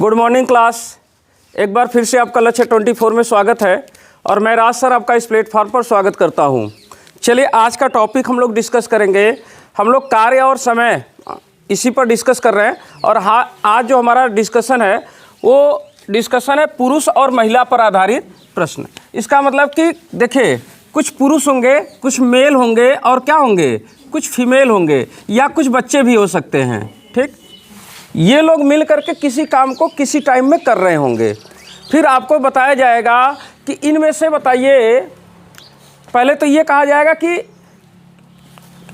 Good morning class. एक बार फिर से आपका लक्ष्य 24 में स्वागत है और मैं राज सर आपका इस प्लेटफॉर्म पर स्वागत करता हूं। चलिए आज का टॉपिक हम लोग डिस्कस करेंगे। हम लोग कार्य और समय इसी पर डिस्कस कर रहे हैं और आज जो हमारा डिस्कशन है वो डिस्कशन है पुरुष और महिला पर आधारित प्रश्न। इसका मतलब कि देखिए कुछ पुरुष होंगे, कुछ मेल होंगे और क्या होंगे, कुछ फीमेल होंगे या कुछ बच्चे भी हो सकते हैं। ठीक, ये लोग मिल करके किसी काम को किसी टाइम में कर रहे होंगे। फिर आपको बताया जाएगा कि इनमें से बताइए, पहले तो ये कहा जाएगा कि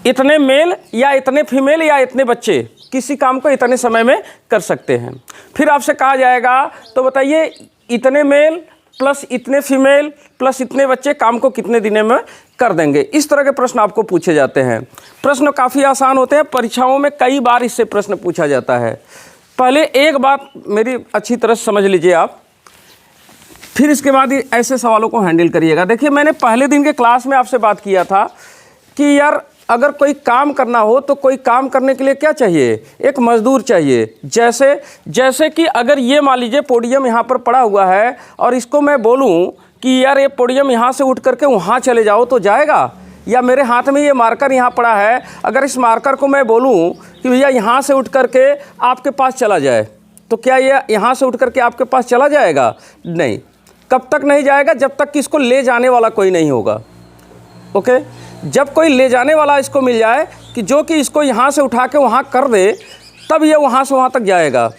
इतने मेल या इतने फीमेल या इतने बच्चे किसी काम को इतने समय में कर सकते हैं। फिर आपसे कहा जाएगा तो बताइए इतने मेल प्लस इतने फीमेल प्लस इतने बच्चे काम को कितने दिनों में कर देंगे। इस तरह के प्रश्न आपको पूछे जाते हैं। प्रश्न काफ़ी आसान होते हैं, परीक्षाओं में कई बार इससे प्रश्न पूछा जाता है। पहले एक बात मेरी अच्छी तरह समझ लीजिए आप, फिर इसके बाद ऐसे सवालों को हैंडल करिएगा। देखिए मैंने पहले दिन के क्लास में आपसे बात किया था कि यार अगर कोई काम करना हो तो कोई काम करने के लिए क्या चाहिए, एक मजदूर चाहिए। जैसे कि अगर ये मान लीजिए पोडियम यहाँ पर पड़ा हुआ है और इसको मैं बोलूँ कि यार ये पोडियम यहाँ से उठ करके वहाँ चले जाओ तो जाएगा, या मेरे हाथ में ये मार्कर यहाँ पड़ा है, अगर इस मार्कर को मैं बोलूँ कि भैया यहाँ से उठ करके आपके पास चला जाए तो क्या ये यहाँ से उठ करके आपके पास चला जाएगा? नहीं। कब तक नहीं जाएगा? जब तक कि इसको ले जाने वाला कोई नहीं होगा। ओके, जब कोई ले जाने वाला इसको मिल जाए कि जो कि इसको यहाँ से उठा के वहाँ कर दे, तब ये वहाँ से वहाँ तक जाएगा।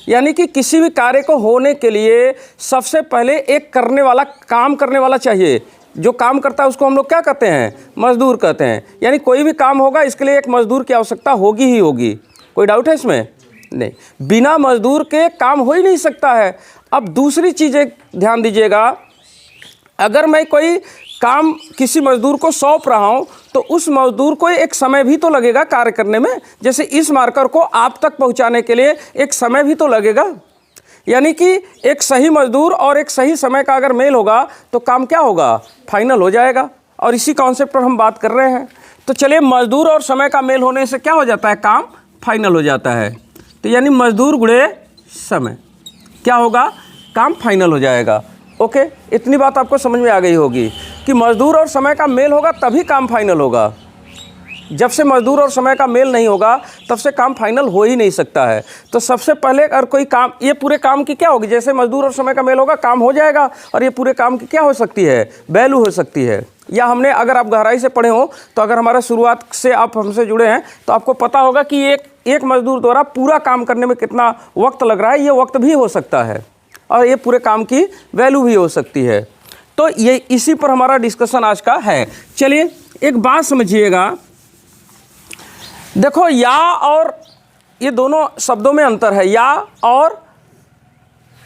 यानी कि किसी भी कार्य को होने के लिए सबसे पहले एक करने वाला, काम करने वाला चाहिए। जो काम करता है उसको हम लोग क्या कहते हैं? मजदूर कहते हैं। यानी कोई भी काम होगा इसके लिए एक मजदूर की आवश्यकता होगी ही होगी। कोई डाउट है इसमें? नहीं, बिना मजदूर के काम हो ही नहीं सकता है। अब दूसरी चीज़ें ध्यान दीजिएगा, अगर मैं कोई काम किसी मजदूर को सौंप रहा हूं तो उस मजदूर को एक समय भी तो लगेगा कार्य करने में। जैसे इस मार्कर को आप तक पहुंचाने के लिए एक समय भी तो लगेगा। यानी कि एक सही मजदूर और एक सही समय का अगर मेल होगा तो काम क्या होगा? फाइनल हो जाएगा। और इसी कॉन्सेप्ट पर हम बात कर रहे हैं। तो चलिए, मजदूर और समय का मेल होने से क्या हो जाता है? काम फाइनल हो जाता है। तो यानी मजदूर गुणे समय क्या होगा? काम फाइनल हो जाएगा। ओके, इतनी बात आपको समझ में आ गई होगी कि मजदूर और समय का मेल होगा तभी काम फाइनल होगा। जब से मजदूर और समय का मेल नहीं होगा तब से काम फाइनल हो ही नहीं सकता है। तो सबसे पहले अगर कोई काम, ये पूरे काम की क्या होगी? जैसे मजदूर और समय का मेल होगा काम हो जाएगा, और ये पूरे काम की क्या हो सकती है? वैल्यू हो सकती है। या हमने, अगर आप गहराई से पढ़े हो तो अगर हमारा शुरुआत से आप हमसे जुड़े हैं तो आपको पता होगा कि एक मजदूर द्वारा पूरा काम करने में कितना वक्त लग रहा है, ये वक्त भी हो सकता है और ये पूरे काम की वैल्यू भी हो सकती है। तो ये इसी पर हमारा डिस्कशन आज का है। चलिए एक बात समझिएगा, देखो या और ये दोनों शब्दों में अंतर है। या और,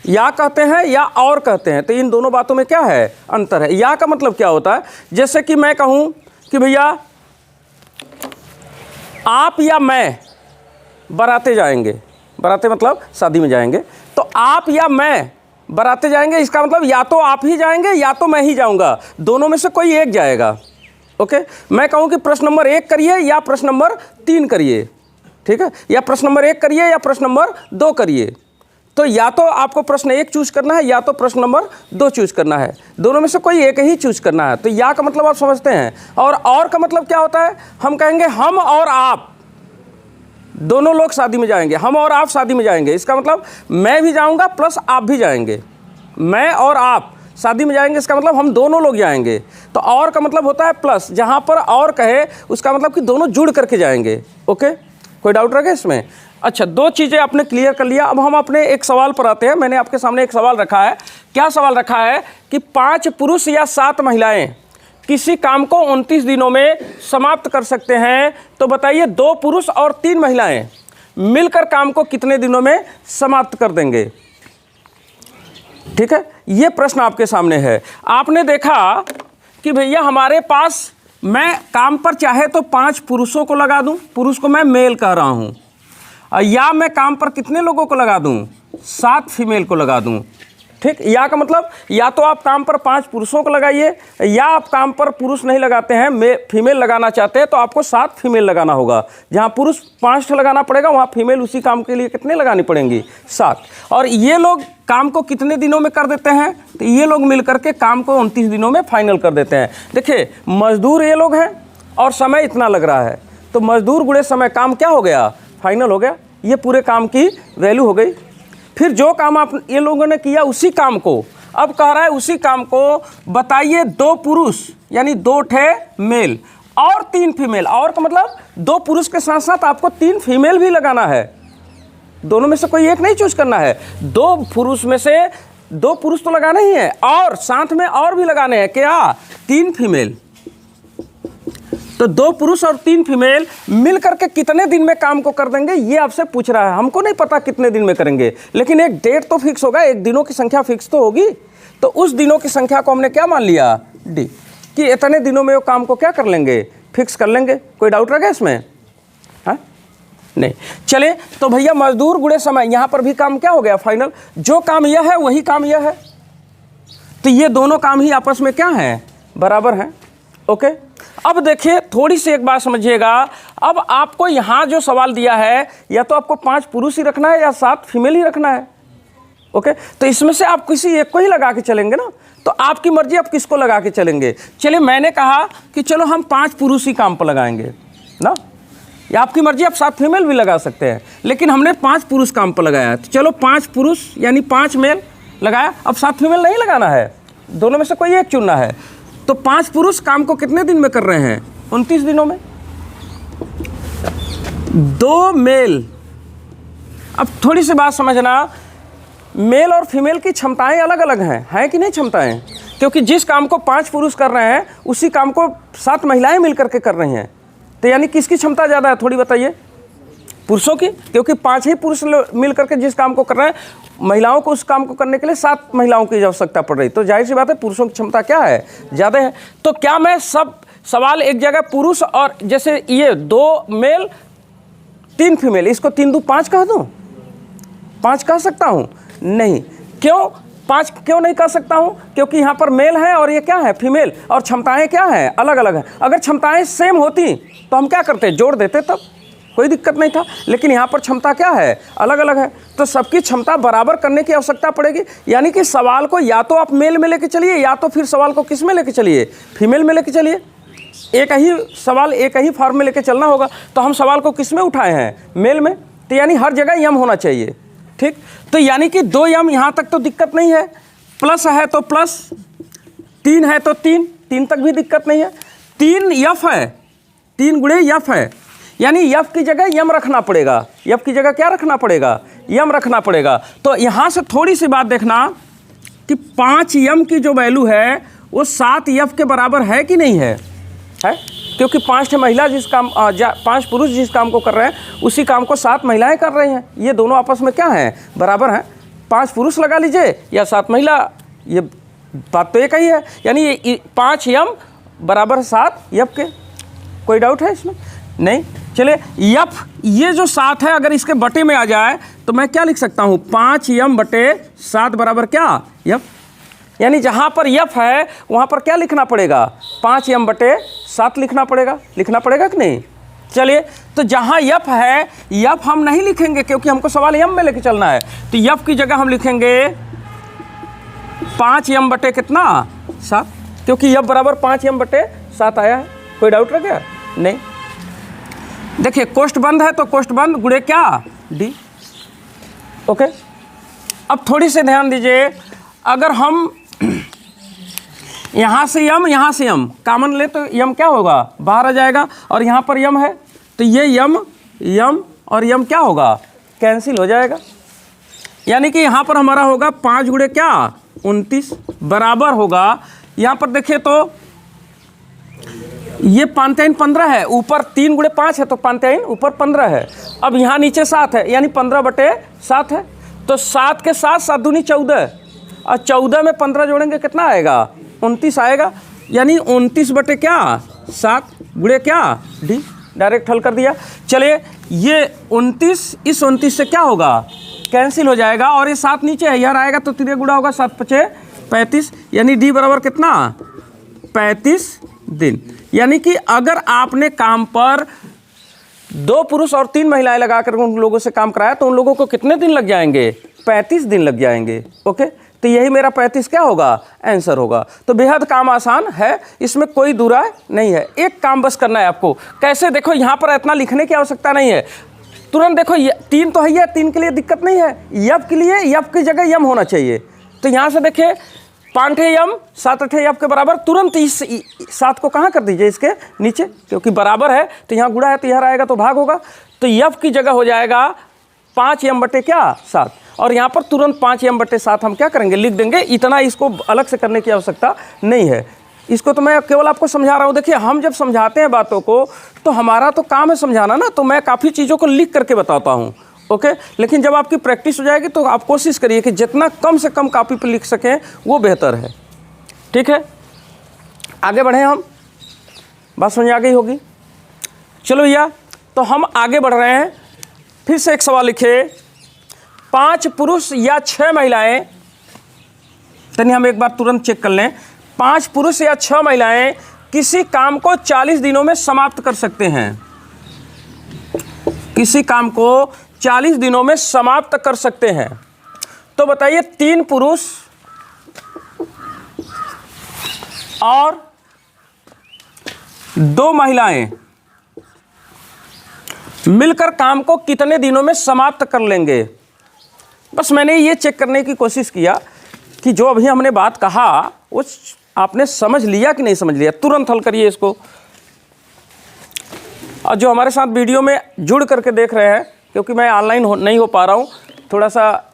या कहते हैं या और कहते हैं, तो इन दोनों बातों में क्या है? अंतर है। या का मतलब क्या होता है? जैसे कि मैं कहूँ कि भैया आप या मैं बाराते जाएंगे, बाराते मतलब शादी में जाएंगे, तो आप या मैं बाराते जाएंगे, इसका मतलब या तो आप ही जाएंगे या तो मैं ही जाऊंगा, दोनों में से कोई एक जाएगा। ओके, मैं कहूं कि प्रश्न नंबर 1 करिए या प्रश्न नंबर 3 करिए, ठीक है, या प्रश्न नंबर 1 करिए या प्रश्न नंबर 2 करिए, तो या तो आपको प्रश्न 1 चूज करना है या तो प्रश्न नंबर 2 चूज करना है, दोनों में से कोई एक ही चूज करना है। तो या का मतलब आप समझते हैं। और का मतलब क्या होता है? हम कहेंगे हम और आप दोनों लोग शादी में जाएंगे, हम और आप शादी में जाएंगे, इसका मतलब मैं भी जाऊंगा प्लस आप भी जाएंगे। मैं और आप शादी में जाएंगे, इसका मतलब हम दोनों लोग जाएंगे। तो और का मतलब होता है प्लस, जहां पर और कहे उसका मतलब कि दोनों जुड़ करके जाएंगे। ओके, कोई डाउट रह गया इसमें? अच्छा, 2 चीज़ें आपने क्लियर कर लिया। अब हम अपने एक सवाल पर आते हैं। मैंने आपके सामने एक सवाल रखा है। क्या सवाल रखा है कि 5 पुरुष या 7 महिलाएं किसी काम को 29 दिनों में समाप्त कर सकते हैं, तो बताइए 2 पुरुष और 3 महिलाएं मिलकर काम को कितने दिनों में समाप्त कर देंगे? ठीक है, ये प्रश्न आपके सामने है। आपने देखा कि भैया हमारे पास, मैं काम पर चाहे तो 5 पुरुषों को लगा दूं, पुरुष को मैं मेल कह रहा हूं, या मैं काम पर कितने लोगों को लगा दूं? 7 फीमेल को लगा दूं। ठीक, या का मतलब या तो आप काम पर 5 पुरुषों को लगाइए, या आप काम पर पुरुष नहीं लगाते हैं, फीमेल लगाना चाहते हैं, तो आपको 7 फीमेल लगाना होगा। जहाँ पुरुष 5 लगाना पड़ेगा, वहाँ फीमेल उसी काम के लिए कितने लगानी पड़ेंगी? 7। और ये लोग काम को कितने दिनों में कर देते हैं? तो ये लोग मिल करके काम को 29 दिनों में फाइनल कर देते हैं। देखिए, मजदूर ये लोग हैं और समय इतना लग रहा है, तो मजदूर गुणे समय काम क्या हो गया? फाइनल हो गया। ये पूरे काम की वैल्यू हो गई। फिर जो काम आप ये लोगों ने किया उसी काम को अब कह रहा है उसी काम को बताइए 2 पुरुष यानी 2 ठे मेल और 3 फीमेल। और का मतलब 2 पुरुष के साथ साथ आपको 3 फीमेल भी लगाना है। दोनों में से कोई एक नहीं चूज करना है। 2 पुरुष में से 2 पुरुष तो लगाना ही है और साथ में और भी लगाने हैं। क्या? 3 फीमेल। तो 2 पुरुष और 3 फीमेल मिल करके कितने दिन में काम को कर देंगे ये आपसे पूछ रहा है। हमको नहीं पता कितने दिन में करेंगे, लेकिन एक डेट तो फिक्स होगा, एक दिनों की संख्या फिक्स तो होगी। तो उस दिनों की संख्या को हमने क्या मान लिया? डी, कि इतने दिनों में वो काम को क्या कर लेंगे? फिक्स कर लेंगे। कोई डाउट रहेगा इसमें? हाँ, नहीं। चले तो भैया मजदूर गुणे समय, यहाँ पर भी काम क्या हो गया? फाइनल। जो काम यह है वही काम यह है, तो ये दोनों काम ही आपस में क्या हैं? बराबर हैं। ओके, अब देखिए थोड़ी सी एक बात समझिएगा। अब आपको यहाँ जो सवाल दिया है, या तो आपको 5 पुरुष ही रखना है या 7 फीमेल ही रखना है। ओके, तो इसमें से आप किसी एक को ही लगा के चलेंगे ना, तो आपकी मर्जी, आप किसको लगा के चलेंगे। चलिए, मैंने कहा कि चलो हम 5 पुरुष ही काम पर लगाएंगे ना, या आपकी मर्जी, आप 7 फीमेल भी लगा सकते हैं, लेकिन हमने 5 पुरुष काम पर लगाया। तो चलो 5 पुरुष यानी 5 मेल लगाया। अब 7 फीमेल नहीं लगाना है, दोनों में से कोई एक चुनना है। तो 5 पुरुष काम को कितने दिन में कर रहे हैं? 29 दिनों में। 2 मेल। अब थोड़ी सी बात समझना, मेल और फीमेल की क्षमताएं अलग अलग हैं कि नहीं क्षमताएं? क्योंकि जिस काम को 5 पुरुष कर रहे हैं उसी काम को 7 महिलाएं मिल करके कर रही हैं। तो यानी किसकी क्षमता ज़्यादा है? थोड़ी बताइए। पुरुषों की, क्योंकि 5 ही पुरुष मिल करके जिस काम को कर रहे हैं, महिलाओं को उस काम को करने के लिए 7 महिलाओं की आवश्यकता पड़ रही। तो जाहिर सी बात है पुरुषों की क्षमता क्या है? ज़्यादा है। तो क्या मैं सब सवाल एक जगह पुरुष और जैसे ये 2 मेल 3 फीमेल, इसको 3 दूँ 5 कह दूँ? 5 कह सकता हूँ? नहीं। क्यों 5 क्यों नहीं कह सकता हूँ? क्योंकि यहाँ पर मेल है और ये क्या है? फीमेल। और क्षमताएँ क्या हैं? अलग अलग हैं। अगर क्षमताएँ सेम होती तो हम क्या करते? जोड़ देते, तब कोई दिक्कत नहीं था। लेकिन यहाँ पर क्षमता क्या है? अलग अलग है। तो सबकी क्षमता बराबर करने की आवश्यकता पड़ेगी। यानी कि सवाल को या तो आप मेल में लेके चलिए, या तो फिर सवाल को किस में लेके चलिए? फीमेल में लेके चलिए। एक ही सवाल एक ही फॉर्म में लेके चलना होगा। तो हम सवाल को किस में उठाए हैं? मेल में। तो यानी हर जगह यम होना चाहिए। ठीक, तो यानी कि 2 यम, यहाँ तक तो दिक्कत नहीं है। प्लस है तो प्लस, 3 है तो 3 तक भी दिक्कत नहीं है। 3 यफ है, 3 गुणे यफ है, यानी यफ की जगह यम रखना पड़ेगा। यफ की जगह क्या रखना पड़ेगा? यम रखना पड़ेगा। तो यहाँ से थोड़ी सी बात देखना कि 5 यम की जो वैल्यू है वो 7 यफ के बराबर है कि नहीं है? है, क्योंकि 5 महिला जिस काम 5 पुरुष जिस काम को कर रहे हैं उसी काम को 7 महिलाएं कर रही हैं। ये दोनों आपस में क्या हैं? बराबर हैं। 5 पुरुष लगा लीजिए या 7 महिला, ये बात तो एक ही है। यानी ये 5 यम बराबर 7 यफ के। कोई डाउट है इसमें? नहीं। चलिए, यफ ये जो 7 है, अगर इसके बटे में आ जाए तो मैं क्या लिख सकता हूँ? 5 यम बटे 7 बराबर क्या? यफ। यानी जहाँ पर यफ है वहाँ पर क्या लिखना पड़ेगा? 5 यम बटे 7 लिखना पड़ेगा। लिखना पड़ेगा कि नहीं? चलिए, तो जहाँ यफ है, यफ हम नहीं लिखेंगे क्योंकि हमको सवाल यम में लेके चलना है। तो यफ की जगह हम लिखेंगे 5 यम बटे कितना? 7, क्योंकि यफ बराबर 5 यम बटे 7 आया है। कोई डाउट रह गया? नहीं। देखिए, कोष्ठ बंद है तो कोष्ठ बंद गुणे क्या? डी। ओके, अब थोड़ी से ध्यान दीजिए। अगर हम यहाँ से यहाँ से यम कॉमन ले तो यम क्या होगा? बाहर आ जाएगा। और यहाँ पर यम है तो ये यम और यम क्या होगा? कैंसिल हो जाएगा। यानी कि यहाँ पर हमारा होगा 5 गुणे क्या? 29 बराबर होगा। यहाँ पर देखिए तो ये 5 15 है, ऊपर 3 गुणे 5 है तो 5 ऊपर 15 है। अब यहाँ नीचे 7 है, यानी 15 बटे 7 है। तो 7 के साथ 7 दूनी 14, और 14 में 15 जोड़ेंगे कितना आएगा? 29 आएगा। यानी 29 बटे क्या? 7 गुणे क्या? डी। डायरेक्ट हल कर दिया। चलिए, ये 29 इस 29 से क्या होगा? कैंसिल हो जाएगा और ये 7 नीचे है, यार आएगा तो 3 गुणा होगा 7 5 35, यानी डी बराबर कितना 35 दिन। यानी कि अगर आपने काम पर 2 पुरुष और 3 महिलाएं लगाकर उन लोगों से काम कराया तो उन लोगों को कितने दिन लग जाएंगे, 35 दिन लग जाएंगे। ओके, तो यही मेरा 35 क्या होगा, आंसर होगा। तो बेहद काम आसान है, इसमें कोई दुराय नहीं है। एक काम बस करना है आपको, कैसे, देखो यहाँ पर इतना लिखने की आवश्यकता नहीं है, तुरंत देखो 3 तो है, 3 के लिए दिक्कत नहीं है, यफ के लिए यफ की जगह यम होना चाहिए। तो यहाँ से देखिए 5 यम 7 यफ के बराबर, तुरंत इस 7 को कहाँ कर दीजिए, इसके नीचे, क्योंकि बराबर है तो यहाँ गुणा है तो यहाँ आएगा तो भाग होगा। तो यफ की जगह हो जाएगा 5 यम बटे क्या 7, और यहाँ पर तुरंत 5 यम बटे 7 हम क्या करेंगे, लिख देंगे। इतना इसको अलग से करने की आवश्यकता नहीं है, इसको तो मैं केवल आपको समझा रहा हूँ। देखिए हम जब समझाते हैं बातों को तो हमारा तो काम है समझाना ना, तो मैं काफ़ी चीज़ों को लिख करके बताता हूँ। ओके, लेकिन जब आपकी प्रैक्टिस हो जाएगी तो आप कोशिश करिए कि जितना कम से कम कॉपी पर लिख सकें वो बेहतर है। ठीक है, आगे बढ़ें हम, बात समझ आ गई होगी। चलो भैया, तो हम आगे बढ़ रहे हैं। फिर से एक सवाल लिखे, 5 पुरुष या 6 महिलाएं, तनी हम एक बार तुरंत चेक कर लें, 5 पुरुष या 6 महिलाएं किसी काम को 40 दिनों में समाप्त कर सकते हैं, किसी काम को 40 दिनों में समाप्त कर सकते हैं। तो बताइए 3 पुरुष और 2 महिलाएं मिलकर काम को कितने दिनों में समाप्त कर लेंगे। बस मैंने ये चेक करने की कोशिश किया कि जो अभी हमने बात कहा वो आपने समझ लिया कि नहीं समझ लिया। तुरंत हल करिए इसको। और जो हमारे साथ वीडियो में जुड़ करके देख रहे हैं, क्योंकि मैं ऑनलाइन नहीं हो पा रहा हूँ, थोड़ा सा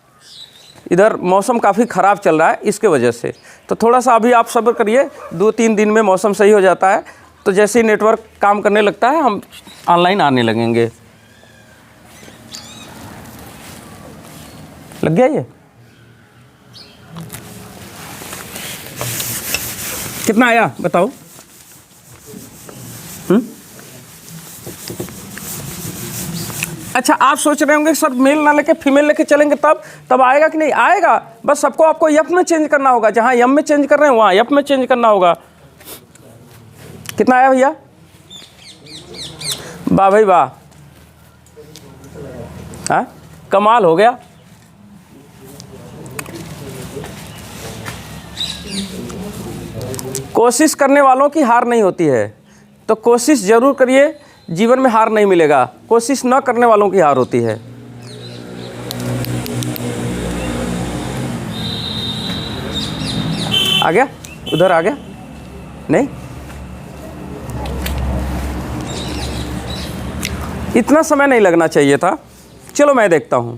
इधर मौसम काफ़ी ख़राब चल रहा है, इसके वजह से, तो थोड़ा सा अभी आप सब्र करिए, 2-3 दिन में मौसम सही हो जाता है तो जैसे ही नेटवर्क काम करने लगता है हम ऑनलाइन आने लगेंगे। लग गया ये? कितना आया बताओ? अच्छा, आप सोच रहे होंगे सर मेल ना लेके फीमेल लेके चलेंगे तब आएगा कि नहीं आएगा। बस सबको आपको यप में चेंज करना होगा, जहां यम में चेंज कर रहे हैं वहां यप में चेंज करना होगा। कितना आया भैया? वाह भाई वाह, हाँ कमाल हो गया। कोशिश करने वालों की हार नहीं होती है, तो कोशिश जरूर करिए, जीवन में हार नहीं मिलेगा। कोशिश न करने वालों की हार होती है। आ गया? उधर आ गया? नहीं, इतना समय नहीं लगना चाहिए था। चलो मैं देखता हूं।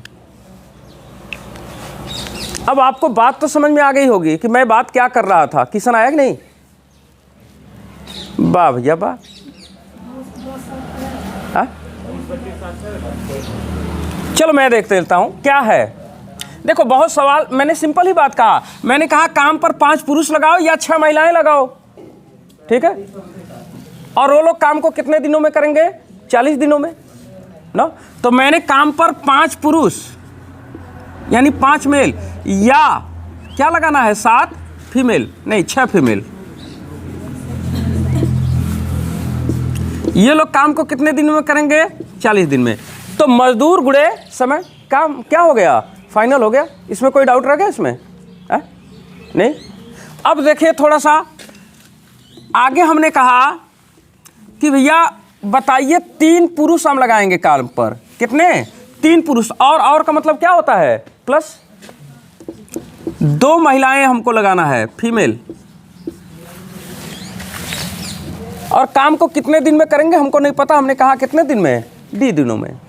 अब आपको बात तो समझ में आ गई होगी कि मैं बात क्या कर रहा था। किशन आया कि नहीं? वाह भैया वाह। चलो मैं देख लेता हूं क्या है। देखो बहुत सवाल, मैंने सिंपल ही बात कहा, मैंने कहा काम पर 5 पुरुष लगाओ या 6 महिलाएं लगाओ, ठीक है, और वो लोग काम को कितने दिनों में करेंगे, 40 दिनों में ना। तो मैंने काम पर 5 पुरुष यानी 5 मेल या क्या लगाना है 7 फीमेल, नहीं 6 फीमेल, ये लोग काम को कितने दिन में करेंगे, 40 दिन में। तो मजदूर गुणे समय, काम क्या हो गया, फाइनल हो गया। इसमें कोई डाउट रह गया इसमें है? नहीं। अब देखिए थोड़ा सा आगे, हमने कहा कि भैया बताइए 3 पुरुष हम लगाएंगे काम पर, कितने, 3 पुरुष, और का मतलब क्या होता है, प्लस 2 महिलाएं हमको लगाना है फीमेल, और काम को कितने दिन में करेंगे हमको नहीं पता, हमने कहा कितने दिन में, डी दिनों में।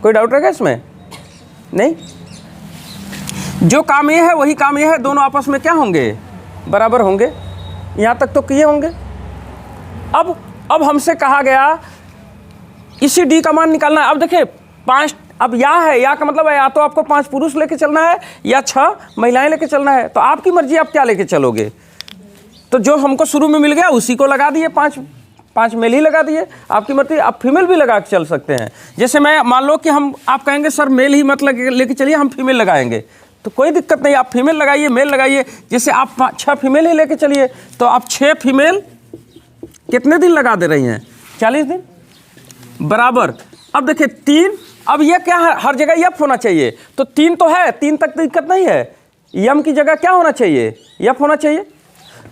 कोई डाउट रहेगा इसमें? नहीं। जो काम ये है वही काम ये है, दोनों आपस में क्या होंगे, बराबर होंगे। यहाँ तक तो किए होंगे। अब हमसे कहा गया इसी डी का मान निकालना है। अब देखिए 5, अब या है, या का मतलब है या तो आपको 5 पुरुष लेके चलना है या 6 महिलाएं लेके चलना है, तो आपकी मर्जी, आप क्या लेके चलोगे। तो जो हमको शुरू में मिल गया उसी को लगा दिए 5 5 मेल ही लगा दिए, आपकी मर्जी, आप फीमेल भी लगा के चल सकते हैं। जैसे मैं मान लो कि हम आप कहेंगे सर मेल ही मत लेके चलिए, हम फीमेल लगाएंगे, तो कोई दिक्कत नहीं, आप फीमेल लगाइए, मेल लगाइए। जैसे आप 6 फीमेल ही लेके चलिए, तो आप 6 फीमेल कितने दिन लगा दे रही हैं? 40 दिन बराबर। अब देखिए 3, अब ये क्या है, हर जगह यफ होना चाहिए, तो 3 तो है, 3 तक दिक्कत नहीं है। यम की जगह क्या होना चाहिए? यफ होना चाहिए।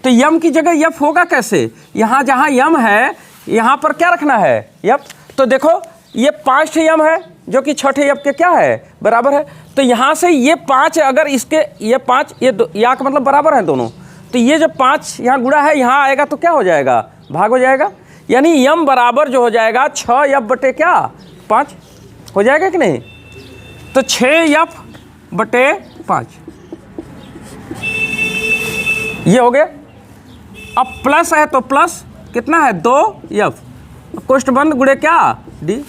तो यम की जगह यफ होगा कैसे? यहाँ जहाँ यम है यहाँ पर क्या रखना है? यफ। तो देखो ये 5 यम है जो कि 6 यफ के क्या है? बराबर है। तो यहाँ से ये 5 अगर इसके ये 5 ये यहाँ का मतलब बराबर है दोनों, तो ये जो 5 यहाँ गुणा है यहाँ आएगा तो क्या हो जाएगा? भाग हो जाएगा। यानी यम बराबर जो हो जाएगा 6 यफ बटे क्या? 5 हो जाएगा कि नहीं? तो 6 यफ बटे 5 ये हो गया। अब प्लस है तो प्लस कितना है? 2 यफ, कोष्ठ बंद गुणे क्या? डी।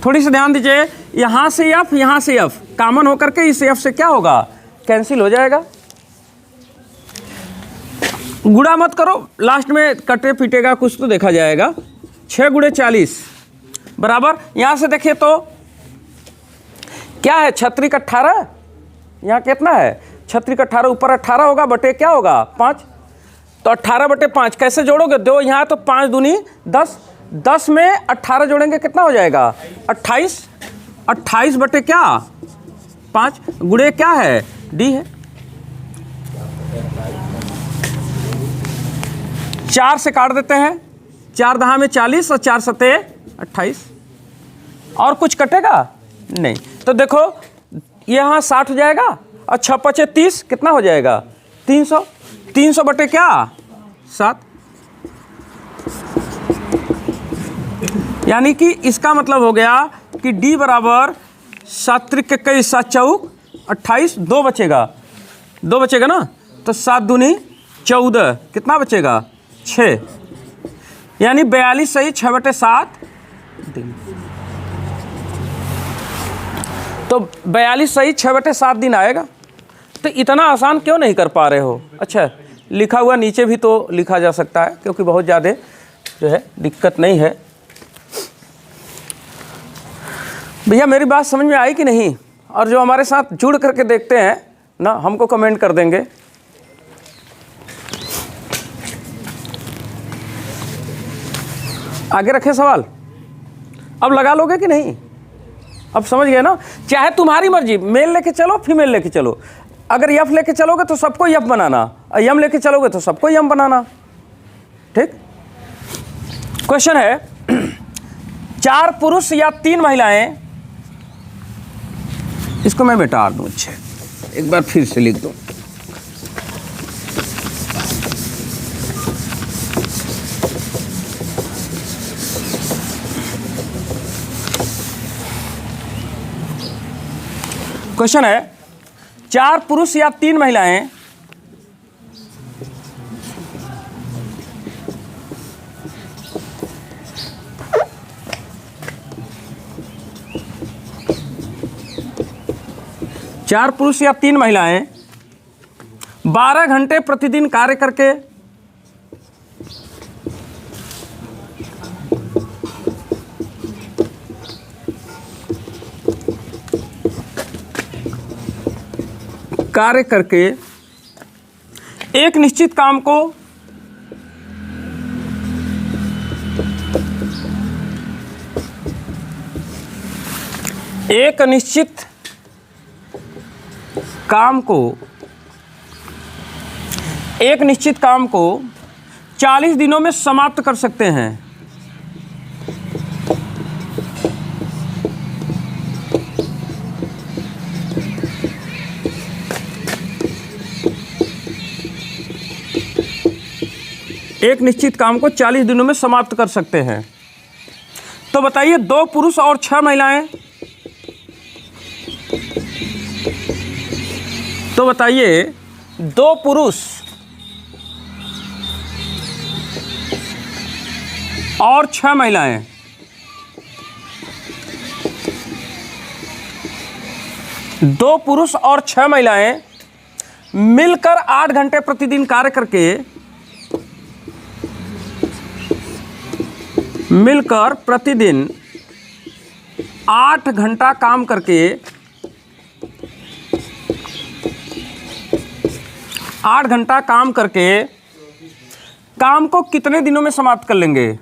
थोड़ी सी ध्यान दीजिए, यहाँ से यफ यहाँ से यफ कॉमन होकर के इस यफ से क्या होगा? कैंसिल हो जाएगा। गुणा मत करो, लास्ट में कटे पीटेगा कुछ तो देखा जाएगा। 6 गुणे 40 बराबर, यहाँ से देखिए तो क्या है? 36 18, यहाँ कितना है? 36 18 ऊपर 18 होगा बटे क्या होगा? 5। तो 18 बटे 5 कैसे जोड़ोगे? 2 यहाँ तो 5 दूनी 10, 10 में 18 जोड़ेंगे कितना हो जाएगा? 28। 28 बटे क्या? 5 गुणे क्या है? डी है। 4 से काट देते हैं, 4 दहा में 40 और 4 सते 28। और कुछ कटेगा नहीं। तो देखो यहाँ 60 हो जाएगा और 6 पचे 30 कितना हो जाएगा? 300। 300 बटे क्या? 7। यानी कि इसका मतलब हो गया कि D बराबर 7 त्रिक 21 7 चौक 28, 2 बचेगा, 2 बचेगा ना। तो 7 दूनी 14 कितना बचेगा? 6। यानी 42 सही 6 बटे 7 दिन। तो 42 सही 6 बटे 7 दिन आएगा। तो इतना आसान क्यों नहीं कर पा रहे हो? अच्छा, लिखा हुआ नीचे भी तो लिखा जा सकता है, क्योंकि बहुत ज़्यादा जो है दिक्कत नहीं है। भैया मेरी बात समझ में आई कि नहीं? और जो हमारे साथ जुड़ करके देखते हैं ना, हमको कमेंट कर देंगे। आगे रखे सवाल, अब लगा लोगे कि नहीं? अब समझ गए ना? चाहे तुम्हारी मर्जी, मेल लेके चलो फीमेल लेके चलो। अगर यफ लेके चलोगे तो सबको यफ बनाना, और यम लेके चलोगे तो सबको यम बनाना। ठीक। क्वेश्चन है 4 पुरुष या 3 महिलाएं, इसको मैं मिटा दूं। अच्छा, एक बार फिर से लिख दूं। क्वेश्चन है 4 पुरुष या 3 महिलाएं चार पुरुष या 3 महिलाएं 12 घंटे प्रतिदिन कार्य करके एक निश्चित काम को एक निश्चित काम को 40 दिनों में समाप्त कर सकते हैं। एक निश्चित काम को 40 दिनों में समाप्त कर सकते हैं। तो बताइए 2 पुरुष और 6 महिलाएं, तो बताइए 2 पुरुष और 6 महिलाएं, दो पुरुष और 6 महिलाएं मिलकर 8 घंटे प्रतिदिन कार्य करके मिलकर प्रतिदिन 8 घंटा काम करके 8 घंटा काम करके काम को कितने दिनों में समाप्त कर लेंगे?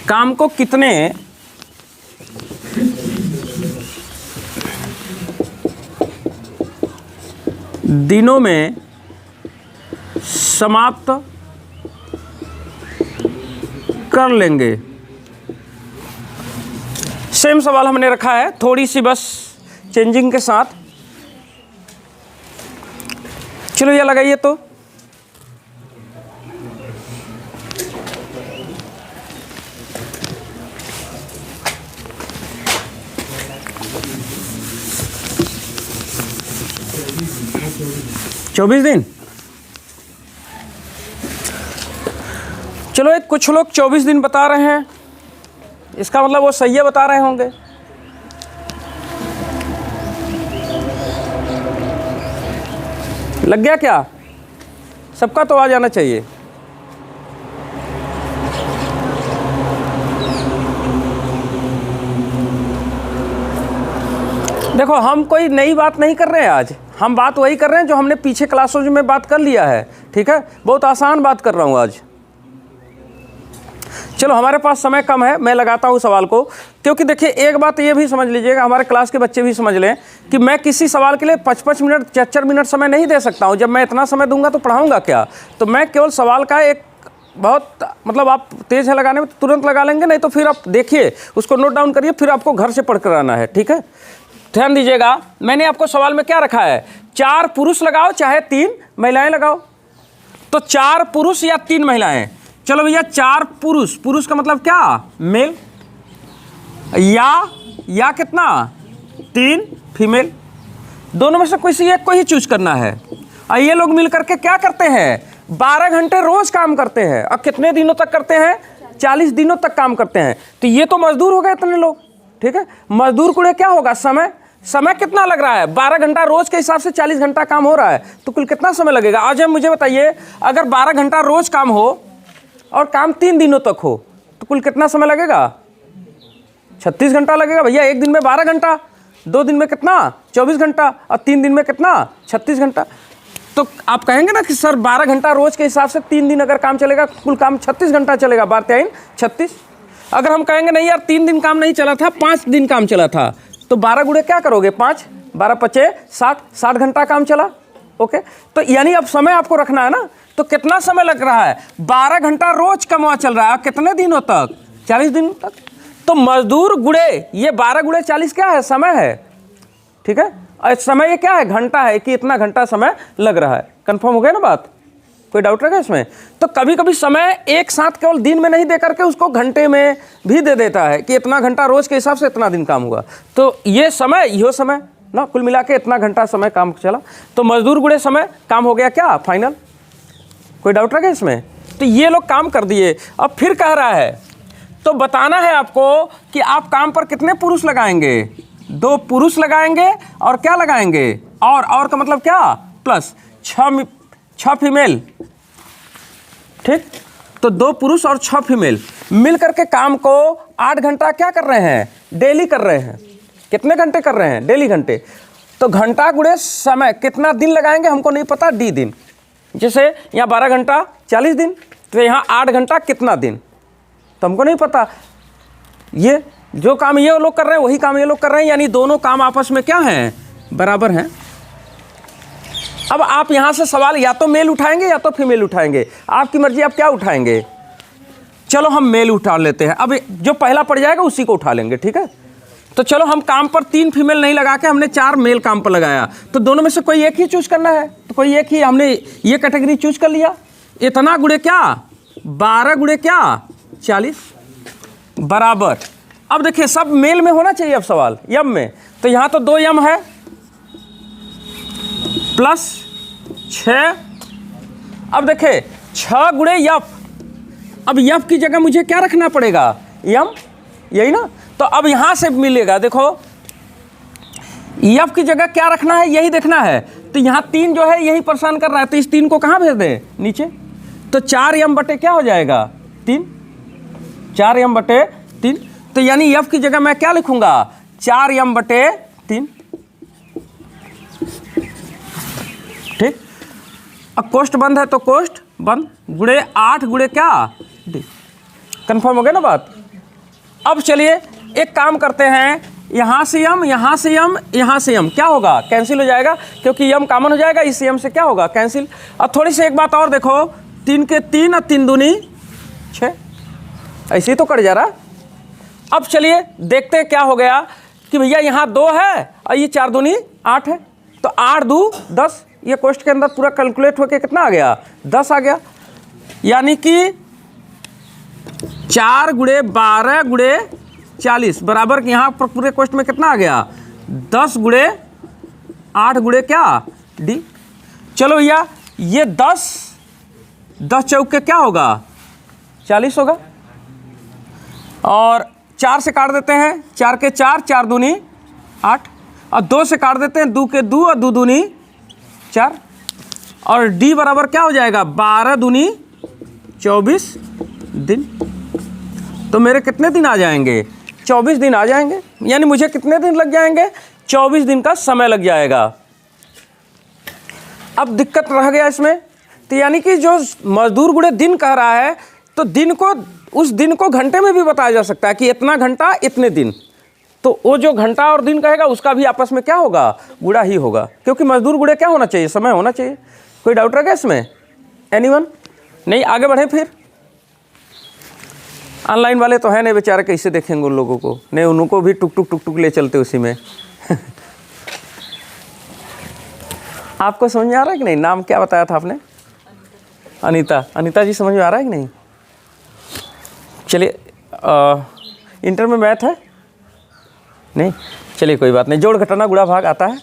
काम को कितने दिनों में समाप्त कर लेंगे? सेम सवाल हमने रखा है, थोड़ी सी बस चेंजिंग के साथ। चलो ये लगाइए तो चौबीस दिन। चलो एक कुछ लोग 24 दिन बता रहे हैं, इसका मतलब वो सही बता रहे होंगे। लग गया क्या? सबका तो आ जाना चाहिए। देखो हम कोई नई बात नहीं कर रहे हैं आज, हम बात वही कर रहे हैं जो हमने पीछे क्लासों में बात कर लिया है। ठीक है, बहुत आसान बात कर रहा हूँ आज। चलो हमारे पास समय कम है, मैं लगाता हूँ सवाल को, क्योंकि देखिए एक बात ये भी समझ लीजिएगा, हमारे क्लास के बच्चे भी समझ लें कि मैं किसी सवाल के लिए 55 मिनट 4 मिनट समय नहीं दे सकता हूँ। जब मैं इतना समय दूंगा तो पढ़ाऊँगा क्या? तो मैं केवल सवाल का एक बहुत मतलब आप तेज़ है लगाने में तो तुरंत लगा लेंगे, नहीं तो फिर आप देखिए उसको नोट डाउन करिए, फिर आपको घर से पढ़ कर आना है। ठीक है, ध्यान दीजिएगा, मैंने आपको सवाल में क्या रखा है, 4 पुरुष लगाओ चाहे 3 महिलाएं लगाओ। तो 4 पुरुष या 3 महिलाएं। चलो भैया 4 पुरुष, पुरुष का मतलब क्या? मेल, या कितना? 3 फीमेल। दोनों में से कोई सी एक को ही चूज करना है। और ये लोग मिल करके क्या करते हैं? 12 घंटे रोज काम करते हैं। और कितने दिनों तक करते हैं? 40 दिनों तक काम करते हैं। तो ये तो मजदूर हो गए इतने लोग। ठीक है, मजदूर को क्या होगा? समय कितना लग रहा है? 12 घंटा रोज के हिसाब से 40 घंटा काम हो रहा है, तो कुल कितना समय लगेगा? आज हम मुझे बताइए, अगर 12 घंटा रोज काम हो और काम 3 दिनों तक हो तो कुल कितना समय लगेगा? 36 घंटा लगेगा भैया। एक दिन में 12 घंटा, 2 दिन में कितना? 24 घंटा, और 3 दिन में कितना? 36 घंटा। तो आप कहेंगे ना कि सर 12 घंटा रोज के हिसाब से 3 दिन अगर काम चलेगा, कुल काम 36 घंटा चलेगा, 12 36। अगर हम कहेंगे नहीं यार 3 दिन काम नहीं चला था, 5 दिन काम चला था, तो 12 गुणे क्या करोगे? 5, 12 पचे 60 घंटा काम चला। ओके, तो यानी अब समय आपको रखना है ना, तो कितना समय लग रहा है? 12 घंटा रोज कमवा चल रहा है, कितने दिनों तक? 40 दिनों तक। तो मजदूर गुणे ये 12 गुणे 40 क्या है? समय है। ठीक है, और समय ये क्या है? घंटा है, कि इतना घंटा समय लग रहा है। कंफर्म हो गया ना बात? कोई डाउट रहेगा इसमें? तो कभी कभी समय एक साथ केवल दिन में नहीं दे करके उसको घंटे में भी दे देता है कि इतना घंटा रोज के हिसाब से इतना दिन काम हुआ। तो ये समय यो समय ना, कुल मिला के इतना घंटा समय काम चला। तो मजदूर गुणे समय काम हो गया क्या? फाइनल। कोई डाउट रहेगा इसमें? तो ये लोग काम कर दिए। अब फिर कह रहा है, तो बताना है आपको कि आप काम पर कितने पुरुष लगाएंगे? 2 पुरुष लगाएंगे और क्या लगाएंगे? और का मतलब क्या? Plus 6 female. ठीक, तो 2 पुरुष और 6 फीमेल मिल करके काम को 8 घंटा क्या कर रहे हैं? डेली कर रहे हैं। कितने घंटे कर रहे हैं? डेली घंटे। तो घंटा गुणे समय, कितना दिन लगाएंगे हमको नहीं पता, डी दिन। जैसे यहाँ 12 घंटा 40 दिन, तो यहाँ 8 घंटा कितना दिन, तो हमको नहीं पता। ये जो काम ये लोग कर रहे हैं वही काम ये लोग कर रहे हैं, यानी दोनों काम आपस में क्या हैं? बराबर हैं। अब आप यहाँ से सवाल या तो मेल उठाएंगे या तो फीमेल उठाएंगे, आपकी मर्जी, आप क्या उठाएंगे? चलो हम मेल उठा लेते हैं। अब जो पहला पड़ जाएगा उसी को उठा लेंगे। ठीक है, तो चलो हम काम पर 3 फीमेल नहीं लगा के हमने 4 मेल काम पर लगाया, तो दोनों में से कोई एक ही चूज करना है। तो कोई एक ही हमने ये कैटेगरी चूज कर लिया। इतना गुणे क्या? 12 गुणे क्या? 40 बराबर। अब देखिए सब मेल में होना चाहिए। अब सवाल यम में, तो यहाँ तो 2 यम है प्लस 6। अब देखिए 6 गुणे यफ। अब यफ की जगह मुझे क्या रखना पड़ेगा? यम, यही ना। तो अब यहां से मिलेगा, देखो यफ की जगह क्या रखना है यही देखना है। तो यहाँ 3 जो है यही परेशान कर रहा है, तो इस 3 को कहाँ भेज दें? नीचे। तो 4m बटे क्या हो जाएगा? 3, 4m बटे 3। तो यानी f की जगह मैं क्या लिखूंगा? 4m बटे 3। ठीक। अब कोष्ठ बंद है तो कोष्ठ बंद, गुणे 8 गुणे क्या? d। कंफर्म हो गया ना बात? अब चलिए एक काम करते हैं, यहाँ से m, यहाँ से m, यहाँ से m क्या होगा? कैंसिल हो जाएगा, क्योंकि m कॉमन हो जाएगा, इस m से क्या होगा? कैंसिल। अब थोड़ी सी एक बात और देखो, 3 के 3 और 3 दूनी 6, ऐसे ही तो कट जा रहा। अब चलिए देखते हैं क्या हो गया कि भैया यहाँ 2 है और ये 4 दूनी 8 है, तो 8 2 10, ये कोष्ठ के अंदर पूरा कैलकुलेट होके कितना आ गया? 10 आ गया। यानी कि 4 गुणे 12 गुणे 40 बराबर कि यहाँ पर पूरे कोष्ठ में कितना आ गया? 10 गुणे 8 गुणे क्या? d। चलो भैया ये 10 चौक के क्या होगा? 40 होगा। और 4 से काट देते हैं, 4 के 4, 4 दूनी 8, और 2 से काट देते हैं, 2 के 2 और 2 दूनी 4, और d बराबर क्या हो जाएगा? 12 दूनी 24 दिन। तो मेरे कितने दिन आ जाएंगे? 24 दिन आ जाएंगे। यानी मुझे कितने दिन लग जाएंगे? 24 दिन का समय लग जाएगा। अब दिक्कत रह गया इसमें, तो यानी कि जो मजदूर गुणे दिन कह रहा है, तो दिन को, उस दिन को घंटे में भी बताया जा सकता है कि इतना घंटा इतने दिन, तो वो जो घंटा और दिन कहेगा उसका भी आपस में क्या होगा? गुणा ही होगा, क्योंकि मजदूर गुणे क्या होना चाहिए? समय होना चाहिए। कोई डाउट रहेगा इसमें? एनीवन? नहीं, आगे बढ़ें फिर। ऑनलाइन वाले तो है नहीं बेचारे, कैसे देखेंगे उन लोगों को? नहीं, उनको भी टुक टुक टुक टुक ले चलते उसी में। आपको समझ में आ रहा है कि नहीं? नाम क्या बताया था आपने? अनीता। अनीता जी समझ में आ रहा है कि नहीं? चलिए, इंटर में मैथ है नहीं? चलिए कोई बात नहीं, जोड़ घटाना गुणा भाग आता है।